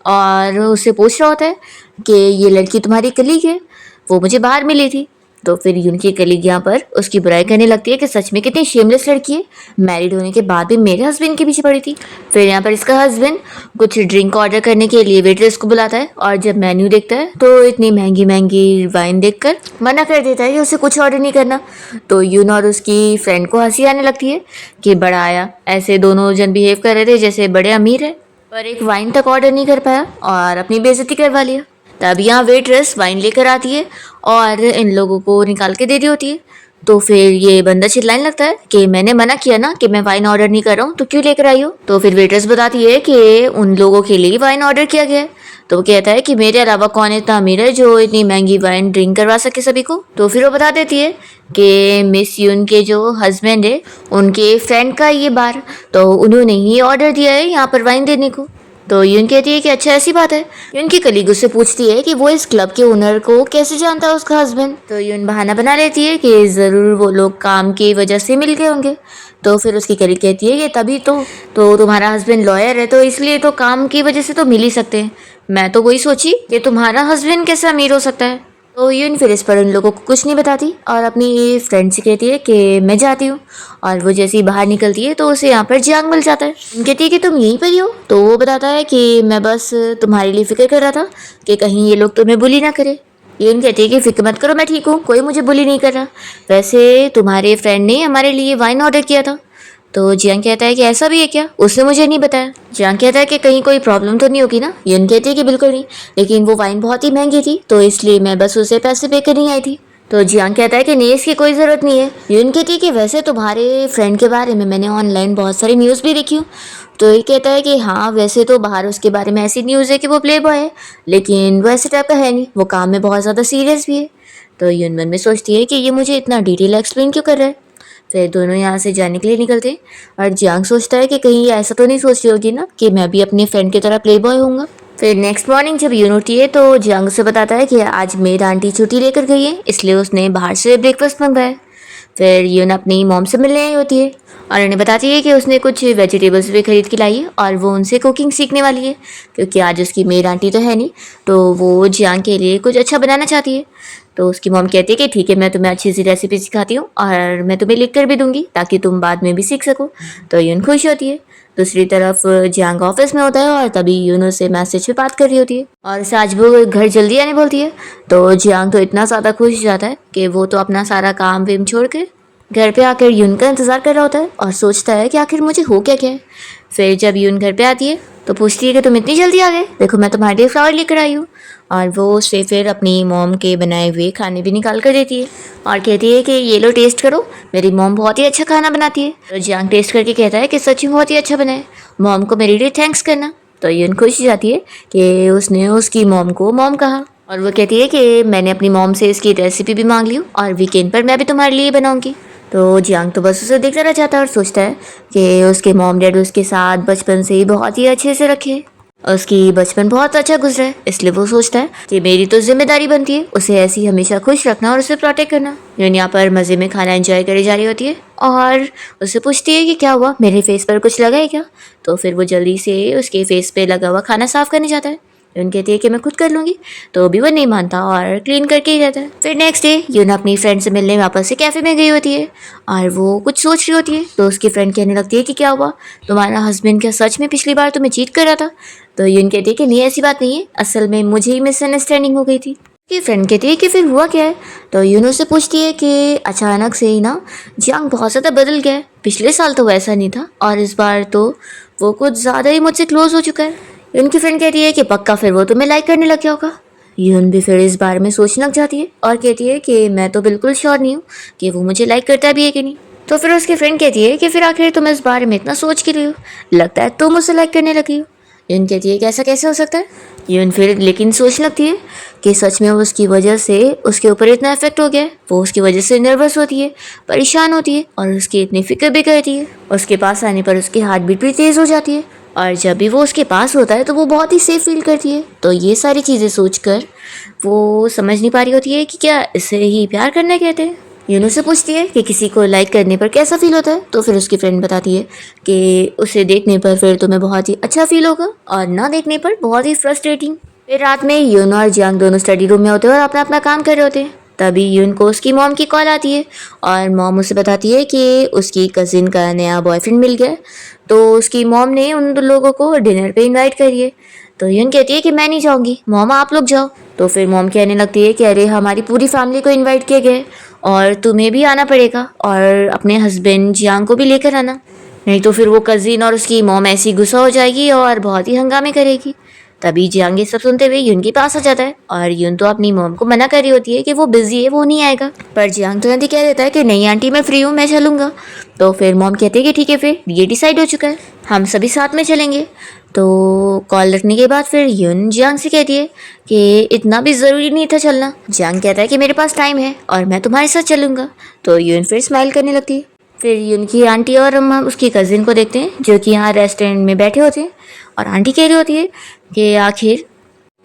और उससे पूछ रहा होता है कि ये लड़की तुम्हारी कलीग है, वो मुझे बाहर मिली थी। तो फिर उनकी कलीग यहाँ पर उसकी बुराई करने लगती है कि सच में कितनी शेमलेस लड़की है, मैरिड होने के बाद भी मेरे हस्बैंड के पीछे पड़ी थी। फिर यहाँ पर इसका हस्बैंड कुछ ड्रिंक ऑर्डर करने के लिए वेटरेस को बुलाता है और जब मेन्यू देखता है तो इतनी महंगी महंगी वाइन देखकर मना कर देता है कि उसे कुछ ऑर्डर नहीं करना। तो यून और उसकी फ्रेंड को हंसी आने लगती है कि बड़ा आया, ऐसे दोनों जन बिहेव कर रहे थे जैसे बड़े अमीर है, पर एक वाइन तक ऑर्डर नहीं कर पाया और अपनी बेइज्जती करवा लिया। तब यहाँ वेट्रेस वाइन लेकर आती है और इन लोगों को निकाल के दे रही होती है। तो फिर ये बंदा चिल्लाने लगता है कि मैंने मना किया ना कि मैं वाइन ऑर्डर नहीं कर रहा हूँ, तो क्यों लेकर आई हो। तो फिर वेट्रेस बताती है कि उन लोगों के लिए वाइन ऑर्डर किया गया है। तो वो कहता है कि मेरे अलावा कौन इतना अमीर है जो इतनी महंगी वाइन ड्रिंक करवा सके सभी को। तो फिर वो बता देती है कि मिस यून के जो हस्बैंड है उनके फ्रेंड का ये बार, तो उन्होंने ही ऑर्डर दिया है यहाँ पर वाइन देने को। तो यून कहती है कि अच्छा ऐसी बात है। यून की कलीग उससे पूछती है कि वो इस क्लब के ओनर को कैसे जानता है उसका हस्बैंड। तो यून बहाना बना लेती है कि ज़रूर वो लोग काम की वजह से मिल गए होंगे। तो फिर उसकी कलीग कहती है कि तभी तो तुम्हारा हस्बैंड लॉयर है तो इसलिए तो काम की वजह से तो मिल ही सकते हैं। मैं तो वही सोची कि तुम्हारा हस्बैंड कैसे अमीर हो सकता है। तो यून फिर इस पर उन लोगों को कुछ नहीं बताती और अपनी फ्रेंड से कहती है कि मैं जाती हूँ। और वो जैसे ही बाहर निकलती है तो उसे यहाँ पर जियांग मिल जाता है। कहती है कि तुम यहीं पर ही हो। तो वो बताता है कि मैं बस तुम्हारे लिए फिक्र कर रहा था कि कहीं ये लोग तुम्हें बुली ना करे। यून कहती है कि फिक्र मत करो, मैं ठीक हूँ, कोई मुझे बुली नहीं कर रहा। वैसे तुम्हारे फ्रेंड ने हमारे लिए वाइन ऑर्डर किया था। तो जियांग कहता है कि ऐसा भी है क्या, उसने मुझे नहीं बताया। जियांग कहता है कि कहीं कोई प्रॉब्लम तो नहीं होगी ना। यून कहती है कि बिल्कुल नहीं, लेकिन वो वाइन बहुत ही महंगी थी तो इसलिए मैं बस उसे पैसे पे करनी आई थी। तो जियांग कहता है कि नहीं, इसकी कोई ज़रूरत नहीं है। यून कहती है कि वैसे तुम्हारे फ्रेंड के बारे में मैंने ऑनलाइन बहुत सारी न्यूज़ भी देखी हूँ। तो ये कहता है कि हाँ, वैसे तो बाहर उसके बारे में ऐसी न्यूज़ है कि वो प्ले बॉय है, लेकिन वो ऐसे टाइप का है नहीं, वो काम में बहुत ज़्यादा सीरियस भी है। तो यून मन में सोचती है कि ये मुझे इतना डिटेल एक्सप्लेन क्यों कर रहा है। फिर दोनों यहाँ से जाने के लिए निकलते हैं और जियांग सोचता है कि कहीं ये ऐसा तो नहीं सोच रही होगी ना कि मैं भी अपने फ्रेंड की तरह प्ले बॉय होऊंगा। फिर नेक्स्ट मॉर्निंग जब यून उठती है तो जियांग से बताता है कि आज मेड आंटी छुट्टी लेकर गई है इसलिए उसने बाहर से ब्रेकफास्ट मंगवाया है। फिर यून अपनी मॉम से मिलने आई होती है और उन्हें बताती है कि उसने कुछ वेजिटेबल्स भी खरीद के लाई है और वो उनसे कुकिंग सीखने वाली है क्योंकि आज उसकी मेड आंटी तो है नहीं, तो वो जियांग के लिए कुछ अच्छा बनाना चाहती है। तो उसकी मॉम कहती है कि ठीक है, मैं तुम्हें अच्छी सी रेसिपी सिखाती हूँ और मैं तुम्हें लिख कर भी दूंगी ताकि तुम बाद में भी सीख सको। तो यून खुश होती है। दूसरी तरफ जियांग ऑफिस में होता है और तभी यून उससे मैसेज पे बात कर रही होती है और उसे आज वो घर जल्दी आने बोलती है। तो जियांग तो इतना ज़्यादा खुश हो जाता है कि वो तो अपना सारा काम वेम छोड़ के घर पे आकर यून का इंतज़ार कर रहा होता है और सोचता है कि आखिर मुझे हो क्या क्या है। फिर जब यून घर पे आती है तो पूछती है कि तुम इतनी जल्दी आ गए, देखो मैं तुम्हारे लिए फ्लावर लेकर आई हूँ। और वो उसे फिर अपनी मॉम के बनाए हुए खाने भी निकाल कर देती है और कहती है कि ये लो टेस्ट करो, मेरी मॉम बहुत ही अच्छा खाना बनाती है। तो जियांग टेस्ट करके कहता है कि सच में बहुत ही अच्छा बना है, मॉम को मेरे लिए थैंक्स करना। तो यून खुश हो जाती है कि उसने उसकी मॉम को मॉम कहा और वो कहती है कि मैंने अपनी मॉम से इसकी रेसिपी भी मांग ली हूँ और वीकेंड पर मैं भी तुम्हारे लिए बनाऊँगी। तो जियांग तो बस उसे देखता रह जाता है और सोचता है कि उसके मॉम डैड उसके साथ बचपन से ही बहुत ही अच्छे से रखे, उसकी बचपन बहुत अच्छा गुजरा है, इसलिए वो सोचता है कि मेरी तो जिम्मेदारी बनती है उसे ऐसी हमेशा खुश रखना और उसे प्रोटेक्ट करना। यून यहाँ पर मज़े में खाना एंजॉय करे जा रही होती है और उससे पूछती है कि क्या हुआ, मेरे फेस पर कुछ लगा है क्या। तो फिर वो जल्दी से उसके फेस पे लगा हुआ खाना साफ करने जाता है। यून कहती है कि मैं खुद कर लूँगी, तो भी वो नहीं मानता और क्लीन करके ही रहता है। फिर नेक्स्ट डे यून अपनी फ्रेंड से मिलने वापस से कैफ़े में गई होती है और वो कुछ सोच रही होती है। तो उसकी फ्रेंड कहने लगती है कि क्या हुआ, तुम्हारा हस्बैंड क्या सच में पिछली बार तुम्हें चीट कर रहा था। तो यून कहती है कि नहीं, ऐसी बात नहीं है, असल में मुझे ही मिसअंडरस्टैंडिंग हो गई थी। कि फ्रेंड कहती है कि फिर हुआ क्या है। तो यूनो से पूछती है कि अचानक से ही ना जियांग बहुत ज़्यादा बदल गया है, पिछले साल तो वैसा नहीं था और इस बार तो वो कुछ ज़्यादा ही मुझसे क्लोज हो चुका है। यून की फ्रेंड कहती है कि पक्का फिर वो तुम्हें लाइक करने लग गया होगा। यून भी फिर इस बारे में सोचने लग जाती है और कहती है कि मैं तो बिल्कुल श्योर नहीं हूँ कि वो मुझे लाइक करता भी है कि नहीं। तो फिर उसकी फ्रेंड कहती है कि फिर आखिर तुम इस बारे में इतना सोच के रही हो, लगता है तुम उसे लाइक करने लगी हो। यून कहती है कि ऐसा कैसे हो सकता है। यून फिर लेकिन सोच लगती है कि सच में उसकी वजह से उसके ऊपर इतना इफेक्ट हो गया है, वो उसकी वजह से नर्वस होती है, परेशान होती है और उसकी इतनी फिक्र भी करती है। उसके पास आने पर उसकी हार्ट बीट भी तेज़ हो जाती है और जब भी वो उसके पास होता है तो वो बहुत ही सेफ फील करती है। तो ये सारी चीज़ें सोचकर वो समझ नहीं पा रही होती है कि क्या इसे ही प्यार करना कहते हैं। यूनो से पूछती है कि किसी को लाइक करने पर कैसा फील होता है। तो फिर उसकी फ्रेंड बताती है कि उसे देखने पर फिर तुम्हें बहुत ही अच्छा फील होगा और ना देखने पर बहुत ही फ्रस्ट्रेटिंग। फिर रात में यूनो और जियांग दोनों स्टडी रूम में होते हैं और अपना अपना काम कर रहे होते हैं। तभी यून को उसकी मॉम की कॉल आती है और मॉम उसे बताती है कि उसकी कज़िन का नया बॉयफ्रेंड मिल गया है। तो उसकी मॉम ने उन दो लोगों को डिनर पे इनवाइट करी है। तो यून कहती है कि मैं नहीं जाऊँगी, मॉम आप लोग जाओ। तो फिर मॉम कहने लगती है कि अरे हमारी पूरी फैमिली को इनवाइट किया गया है और तुम्हें भी आना पड़ेगा और अपने हस्बैंड जियांग को भी लेकर आना, नहीं तो फिर वो कज़िन और उसकी मॉम ऐसी गुस्सा हो जाएगी और बहुत ही हंगामे करेगी। तभी जियांग ये सब सुनते हुए यून के पास आ जाता है और यून तो अपनी मॉम को मना कर रही होती है कि वो बिजी है, वो नहीं आएगा, पर जियांग तुरंत ही कह देता है कि नहीं आंटी मैं फ्री हूँ, मैं चलूँगा। तो फिर मॉम कहती है कि ठीक है फिर ये डिसाइड हो चुका है, हम सभी साथ में चलेंगे। तो कॉल रखने के बाद फिर यून जियांग से कहती है कि इतना भी ज़रूरी नहीं था चलना। जियांग कहता है कि मेरे पास टाइम है और मैं तुम्हारे साथ चलूँगा। तो यून फिर स्माइल करने लगती है। फिर यून की आंटी और हम उसकी कज़िन को देखते हैं जो कि यहाँ रेस्टोरेंट में बैठे होते हैं और आंटी कह रही होती है कि आखिर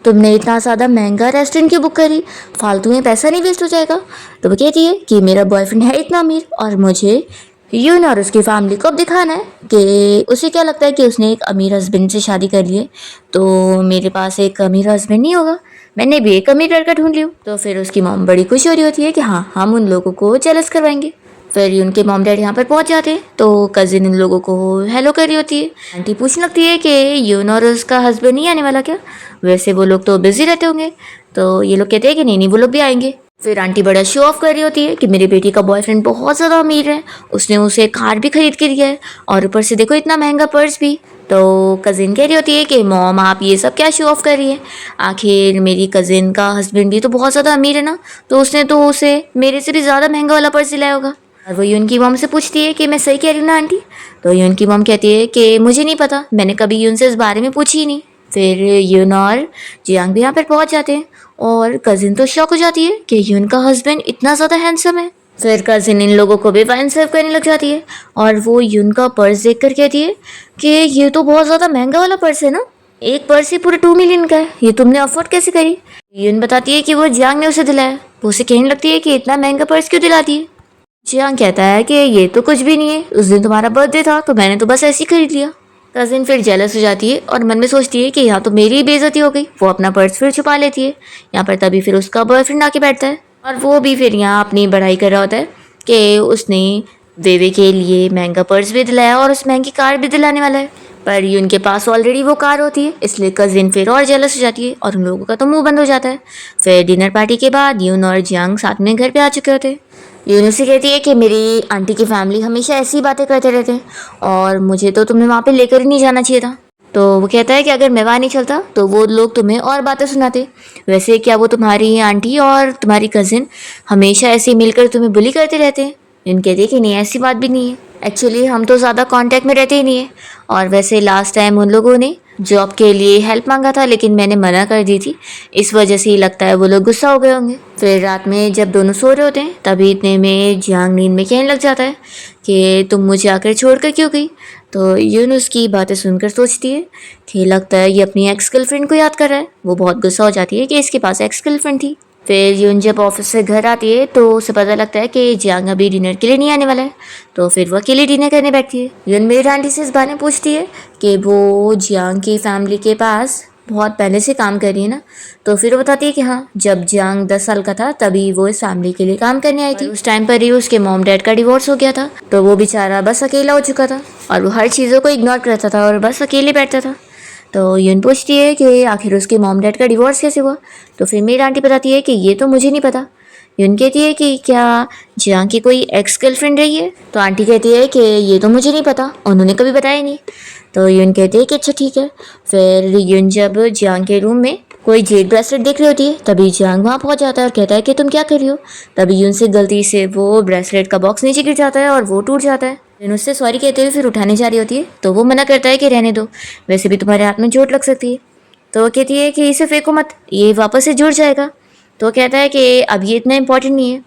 तुमने इतना ज़्यादा महंगा रेस्टोरेंट क्यों बुक करी, फालतू में पैसा नहीं वेस्ट हो जाएगा। तो वो कहती है कि मेरा बॉयफ्रेंड है इतना अमीर और मुझे यून और उसकी फैमिली को अब दिखाना है कि उसे क्या लगता है कि उसने एक अमीर हस्बैंड से शादी कर ली है, तो मेरे पास एक अमीर हस्बैंड नहीं होगा, मैंने भी एक अमीर लड़का ढूंढ लिया। तो फिर उसकी मॉम बड़ी खुश हो रही होती है कि हाँ हम उन लोगों को जेलस करवाएंगे। फिर उनके मॉम डैड यहाँ पर पहुँच जाते हैं तो कज़िन इन लोगों को हेलो कर रही होती है। आंटी पूछने लगती है कि यून और उसका हस्बैंड नहीं आने वाला क्या, वैसे वो लोग तो बिजी रहते होंगे। तो ये लोग कहते हैं कि नहीं नहीं वो लोग भी आएंगे। फिर आंटी बड़ा शो ऑफ कर रही होती है कि मेरी बेटी का बॉयफ्रेंड बहुत ज़्यादा अमीर है, उसने उसे कार भी खरीद के दिया है और ऊपर से देखो इतना महंगा पर्स भी। तो कज़िन कह रही होती है कि मॉम आप ये सब क्या शो ऑफ कर रही है, आखिर मेरी कज़िन का हस्बैंड भी तो बहुत ज़्यादा अमीर है ना, तो उसने तो उसे मेरे से भी ज़्यादा महंगा वाला पर्स दिलाया होगा। और वो यून की मॉम से पूछती है कि मैं सही कह रही हूँ ना आंटी। तो यून की मॉम कहती है कि मुझे नहीं पता, मैंने कभी यून से इस बारे में पूछी ही नहीं। फिर यून और जियांग भी यहाँ पर पहुँच जाते हैं और कज़िन तो शॉक हो जाती है कि यून का हस्बैंड इतना ज़्यादा हैंडसम है। फिर कज़िन इन लोगों को भी वाइन सर्व करने लग जाती है और वो यून का पर्स देख कर कहती है कि ये तो बहुत ज़्यादा महंगा वाला पर्स है ना, एक पर्स ही पूरे 2 मिलियन का है, ये तुमने अफोर्ड कैसे करी। यून बताती है कि वो जियांग ने उसे दिलाया। वो उसे कहने लगती है कि इतना महंगा पर्स क्यों दिलाती है। जियांग कहता है कि ये तो कुछ भी नहीं है, उस दिन तुम्हारा बर्थडे था तो मैंने तो बस ऐसे ही खरीद लिया। कज़िन फिर जेलस हो जाती है और मन में सोचती है कि यहाँ तो मेरी ही बेइज्जती हो गई। वो अपना पर्स फिर छुपा लेती है यहाँ पर। तभी फिर उसका बॉयफ्रेंड आके बैठता है और वो भी फिर यहाँ अपनी बढ़ाई कर रहा होता है कि उसने वेवे के लिए महंगा पर्स भी दिलाया और उस महंगी कार भी दिलाने वाला है, पर यून के पास ऑलरेडी वो कार होती है, इसलिए कज़िन फिर और जेलस हो जाती है और उन लोगों का तो मुंह बंद हो जाता है। फिर डिनर पार्टी के बाद यून और जियांग साथ में घर पे आ चुके होते हैं। यून उसे कहती है कि मेरी आंटी की फैमिली हमेशा ऐसी बातें करते रहते हैं और मुझे तो तुम्हें वहाँ पे लेकर ही नहीं जाना चाहिए था। तो वो कहता है कि अगर मैं वहाँ नहीं चलता तो वो लोग तुम्हें और बातें सुनाते। वैसे क्या वो तुम्हारी आंटी और तुम्हारी कज़िन हमेशा ऐसे मिलकर तुम्हें बुली करते रहते हैं। यून कहती है कि नहीं ऐसी बात भी नहीं है, एक्चुअली हम तो ज़्यादा कांटेक्ट में रहते ही नहीं है, और वैसे लास्ट टाइम उन लोगों ने जॉब के लिए हेल्प मांगा था लेकिन मैंने मना कर दी थी, इस वजह से ही लगता है वो लोग गुस्सा हो गए होंगे। फिर रात में जब दोनों सो रहे होते हैं तभी इतने में जियांग नींद में कहने लग जाता है कि तुम मुझे आकर छोड़कर क्यों गई। तो यून उसकी बातें सुनकर सोचती है कि लगता है ये अपनी एक्स गर्लफ्रेंड को याद कर रहा है। वो बहुत गुस्सा हो जाती है कि इसके पास एक्स गर्लफ्रेंड थी। फिर यून जब ऑफिस से घर आती है तो उसे पता लगता है कि जियांग अभी डिनर के लिए नहीं आने वाला है, तो फिर वो अकेले डिनर करने बैठती है। यून मेरी आंटी से इस बारे में पूछती है कि वो जियांग की फैमिली के पास बहुत पहले से काम कर रही है ना। तो फिर वो बताती है कि हाँ, जब जियांग 10 साल का था तभी वो इस फैमिली के लिए काम करने आई थी। उस टाइम पर ही उसके मॉम डैड का डिवोर्स हो गया था, तो वो बेचारा बस अकेला हो चुका था और वो हर चीज़ों को इग्नोर करता था और बस अकेले बैठता था। तो यून पूछती है कि आखिर उसके मॉम डैड का डिवोर्स कैसे हुआ। तो फिर मेरी आंटी बताती है कि ये तो मुझे नहीं पता। यून कहती है कि क्या जियांग की कोई एक्स गर्लफ्रेंड रही है। तो आंटी कहती है कि ये तो मुझे नहीं पता, उन्होंने कभी बताया नहीं। तो यून कहती है कि अच्छा ठीक है। फिर यून जब जियांग के रूम में कोई जेड ब्रेसलेट देख रही होती है तभी जियांग वहाँ पहुँच जाता है और कहता है कि तुम क्या कर रही हो। तभी यून से गलती से वो ब्रेसलेट का बॉक्स नीचे गिर जाता है और वो टूट जाता है। यून उससे सॉरी कहते हुए फिर उठाने जा रही होती है तो वो मना करता है कि रहने दो, वैसे भी तुम्हारे हाथ में चोट लग सकती है। तो वो कहती है कि इसे फेंको मत, ये वापस से जुड़ जाएगा। तो वो कहता है कि अब ये इतना इंपॉर्टेंट नहीं है।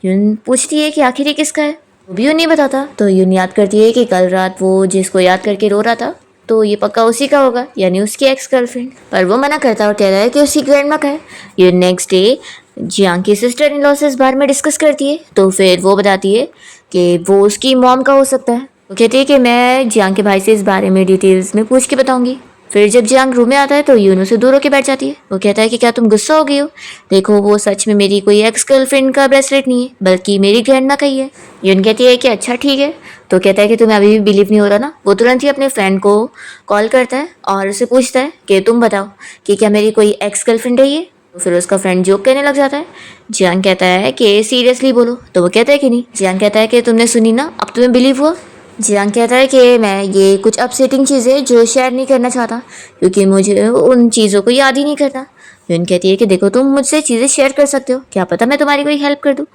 यून पूछती है कि आखिर ये किसका है। वो भी यून नहीं बताता। तो यून याद करती है कि कल रात वो जिसको याद करके रो रहा था तो ये पक्का उसी का होगा, यानी उसकी एक्स गर्लफ्रेंड। पर वो मना करता है और कह रहा है कि उसकी ग्रैंडमा का है। ये नेक्स्ट डे जियांग की सिस्टर इन लॉ से इस बारे में डिस्कस करती है। तो फिर वो बताती है कि वो उसकी मॉम का हो सकता है। वो कहती है कि मैं जियांग के भाई से इस बारे में डिटेल्स में पूछ के बताऊंगी। फिर जब जियांग रूम में आता है तो यून उसे दूर होकर बैठ जाती है। वो कहता है कि क्या तुम गुस्सा हो गई हो, देखो वो सच में मेरी कोई एक्स गर्लफ्रेंड का ब्रेसलेट नहीं है बल्कि मेरी ग्रैंडमा का ही है। यून कहती है कि अच्छा ठीक है। तो कहता है कि तुम्हें अभी भी बिलीव नहीं हो रहा ना। वो तुरंत ही अपने फ्रेंड को कॉल करता है और उसे पूछता है कि तुम बताओ कि क्या मेरी कोई एक्स गर्लफ्रेंड है ये। तो फिर उसका फ्रेंड जोक कहने लग जाता है। जियांग कहता है कि सीरियसली बोलो। तो वो कहता है कि नहीं। जियांग कहता है कि तुमने सुनी ना, अब तुम्हें बिलीव हुआ। जियांग कहता है कि मैं ये कुछ अपसेटिंग चीज़ें जो शेयर नहीं करना चाहता क्योंकि मुझे उन चीज़ों को याद ही नहीं करता। यून कहती है कि देखो तुम मुझसे चीज़ें शेयर कर सकते हो, क्या पता मैं तुम्हारी कोई हेल्प कर दूँ।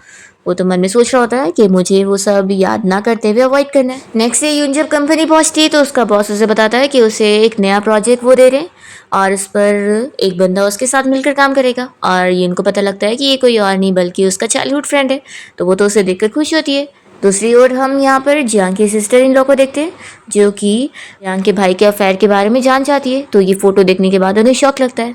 वो तो मन में सोच रहा होता है कि मुझे वो सब याद ना करते हुए अवॉइड करना है। नेक्स्ट डे यून जब कंपनी पहुंचती है तो उसका बॉस उसे बताता है कि उसे एक नया प्रोजेक्ट वो दे रहे हैं और उस पर एक बंदा उसके साथ मिलकर काम करेगा। और यून को पता लगता है कि ये कोई और नहीं बल्कि उसका चाइल्डहुड फ्रेंड है। तो वो तो उसे देखकर खुश होती है। दूसरी ओर हम यहाँ पर जियांग की सिस्टर इन लॉ को देखते हैं जो कि जियांग के भाई के अफेयर के बारे में जान चाहती है। तो ये फोटो देखने के बाद उन्हें शौक लगता है।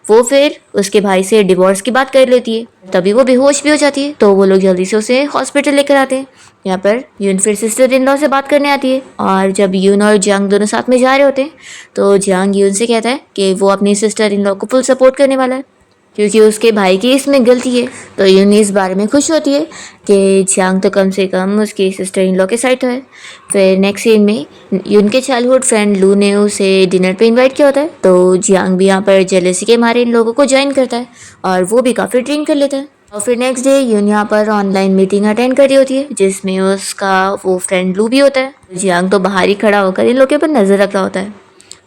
वो फिर उसके भाई से डिवोर्स की बात कर लेती है, तभी वो बेहोश भी हो जाती है। तो वो लोग जल्दी से उसे हॉस्पिटल लेकर आते हैं। यहाँ पर यून फिर सिस्टर इन लॉ से बात करने आती है और जब यून और जियांग दोनों साथ में जा रहे होते हैं तो जियांग यून से कहता है कि वो अपनी सिस्टर इन लॉ को फुल सपोर्ट करने वाला है क्योंकि उसके भाई की इसमें गलती है। तो यून इस बारे में खुश होती है कि जियांग तो कम से कम उसकी सिस्टर इन लॉ के साइड तो है। फिर नेक्स्ट सीन में यून के चाइल्डहुड फ्रेंड लू ने उसे डिनर पे इनवाइट किया होता है। तो जियांग भी यहाँ पर जेलसी के मारे इन लोगों को ज्वाइन करता है और वो भी काफ़ी ड्रिंक कर लेता है। और फिर नेक्स्ट डे यून यहाँ पर ऑनलाइन मीटिंग अटेंड कर रही होती है जिसमें उसका वो फ्रेंड लू भी होता है। जियांग तो बाहर ही खड़ा होकर इन लोगों पर नज़र रख रहा होता है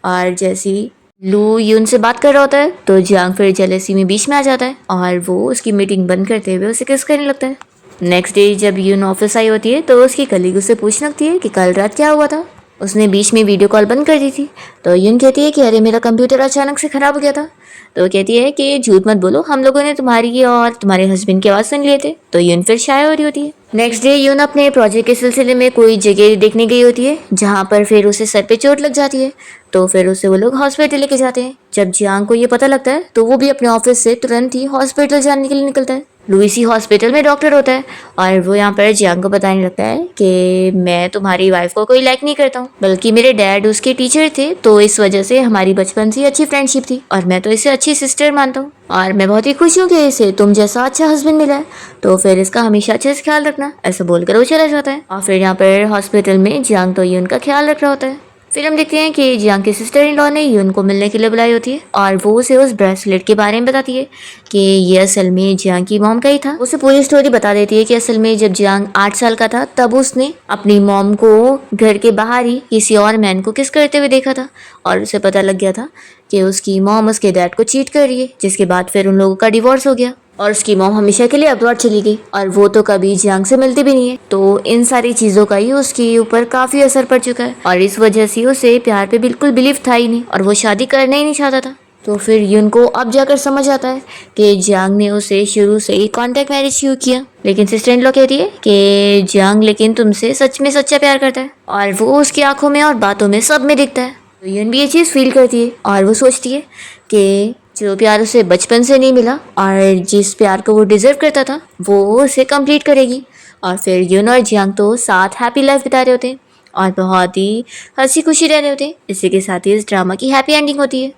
और जैसे ही लू यून से बात कर रहा होता है तो जियांग फिर जेलसी में बीच में आ जाता है और वो उसकी मीटिंग बंद करते हुए उसे किस करने लगता है। नेक्स्ट डे जब यून ऑफिस आई होती है तो उसकी कलीग उससे पूछने लगती है कि कल रात क्या हुआ था। उसने बीच में वीडियो कॉल बंद कर दी थी। तो यून कहती है कि अरे मेरा कंप्यूटर अचानक से ख़राब हो गया था। तो वो कहती है कि झूठ मत बोलो, हम लोगों ने तुम्हारी और तुम्हारे हस्बैंड की आवाज़ सुन लिए थे। तो यून फिर शाय हो रही होती है। नेक्स्ट डे यून अपने प्रोजेक्ट के सिलसिले में कोई जगह देखने गई होती है जहाँ पर फिर उसे सर पे चोट लग जाती है। तो फिर उसे वो लोग हॉस्पिटल लेके जाते हैं। जब जियांग को ये पता लगता है तो वो भी अपने ऑफिस से तुरंत ही हॉस्पिटल जाने के लिए निकलता है। लुइसी हॉस्पिटल में डॉक्टर होता है और वो यहाँ पर जियांग को बताने लगता है कि मैं तुम्हारी वाइफ को कोई लाइक नहीं करता हूँ बल्कि मेरे डैड उसके टीचर थे, तो इस वजह से हमारी बचपन से अच्छी फ्रेंडशिप थी और मैं तो इसे अच्छी सिस्टर मानता हूँ और मैं बहुत ही खुश हूँ कि इसे तुम जैसा अच्छा हस्बैंड मिला है, तो फिर इसका हमेशा अच्छे से ख्याल रखना। ऐसा बोलकर वो चला जाता है और फिर यहाँ पर हॉस्पिटल में जियांग तो यून का ख्याल रख रहा होता है। फिर हम देखते हैं कि जियांग की सिस्टर इन लॉ ने यून को मिलने के लिए बुलाई होती है और वो उसे उस ब्रेसलेट के बारे में बताती है कि ये असल में जियांग की मॉम का ही था। उसे पूरी स्टोरी बता देती है कि असल में जब जियांग 8 साल का था तब उसने अपनी मॉम को घर के बाहर ही किसी और मैन को किस करते हुए देखा था और उसे पता लग गया था कि उसकी मॉम उसके डैड को चीट कर रही है, जिसके बाद फिर उन लोगों का डिवोर्स हो गया और उसकी मॉम हमेशा के लिए अब्रॉड चली गई और वो तो कभी जियांग से मिलती भी नहीं है। तो इन सारी चीज़ों का ही उसके ऊपर काफ़ी असर पड़ चुका है और इस वजह से उसे प्यार पे बिल्कुल बिलीव था ही नहीं और वो शादी करना ही नहीं चाहता था। तो फिर यून को अब जाकर समझ आता है कि जियांग ने उसे शुरू से ही कॉन्टैक्ट मैरिज शुरू किया, लेकिन सिस्टर इन लॉ कहती है कि जियांग लेकिन तुमसे सच में सच्चा प्यार करता है और वो उसकी आंखों में और बातों में सब में दिखता है। तो यून भी ये चीज़ फील करती है और वो सोचती है कि जो प्यार उसे बचपन से नहीं मिला और जिस प्यार को वो डिजर्व करता था वो उसे कंप्लीट करेगी। और फिर यून और जियांग तो साथ हैप्पी लाइफ बिता रहे होते हैं और बहुत ही हंसी खुशी रह रहे होते हैं। इसी के साथ ही इस ड्रामा की हैप्पी एंडिंग होती है।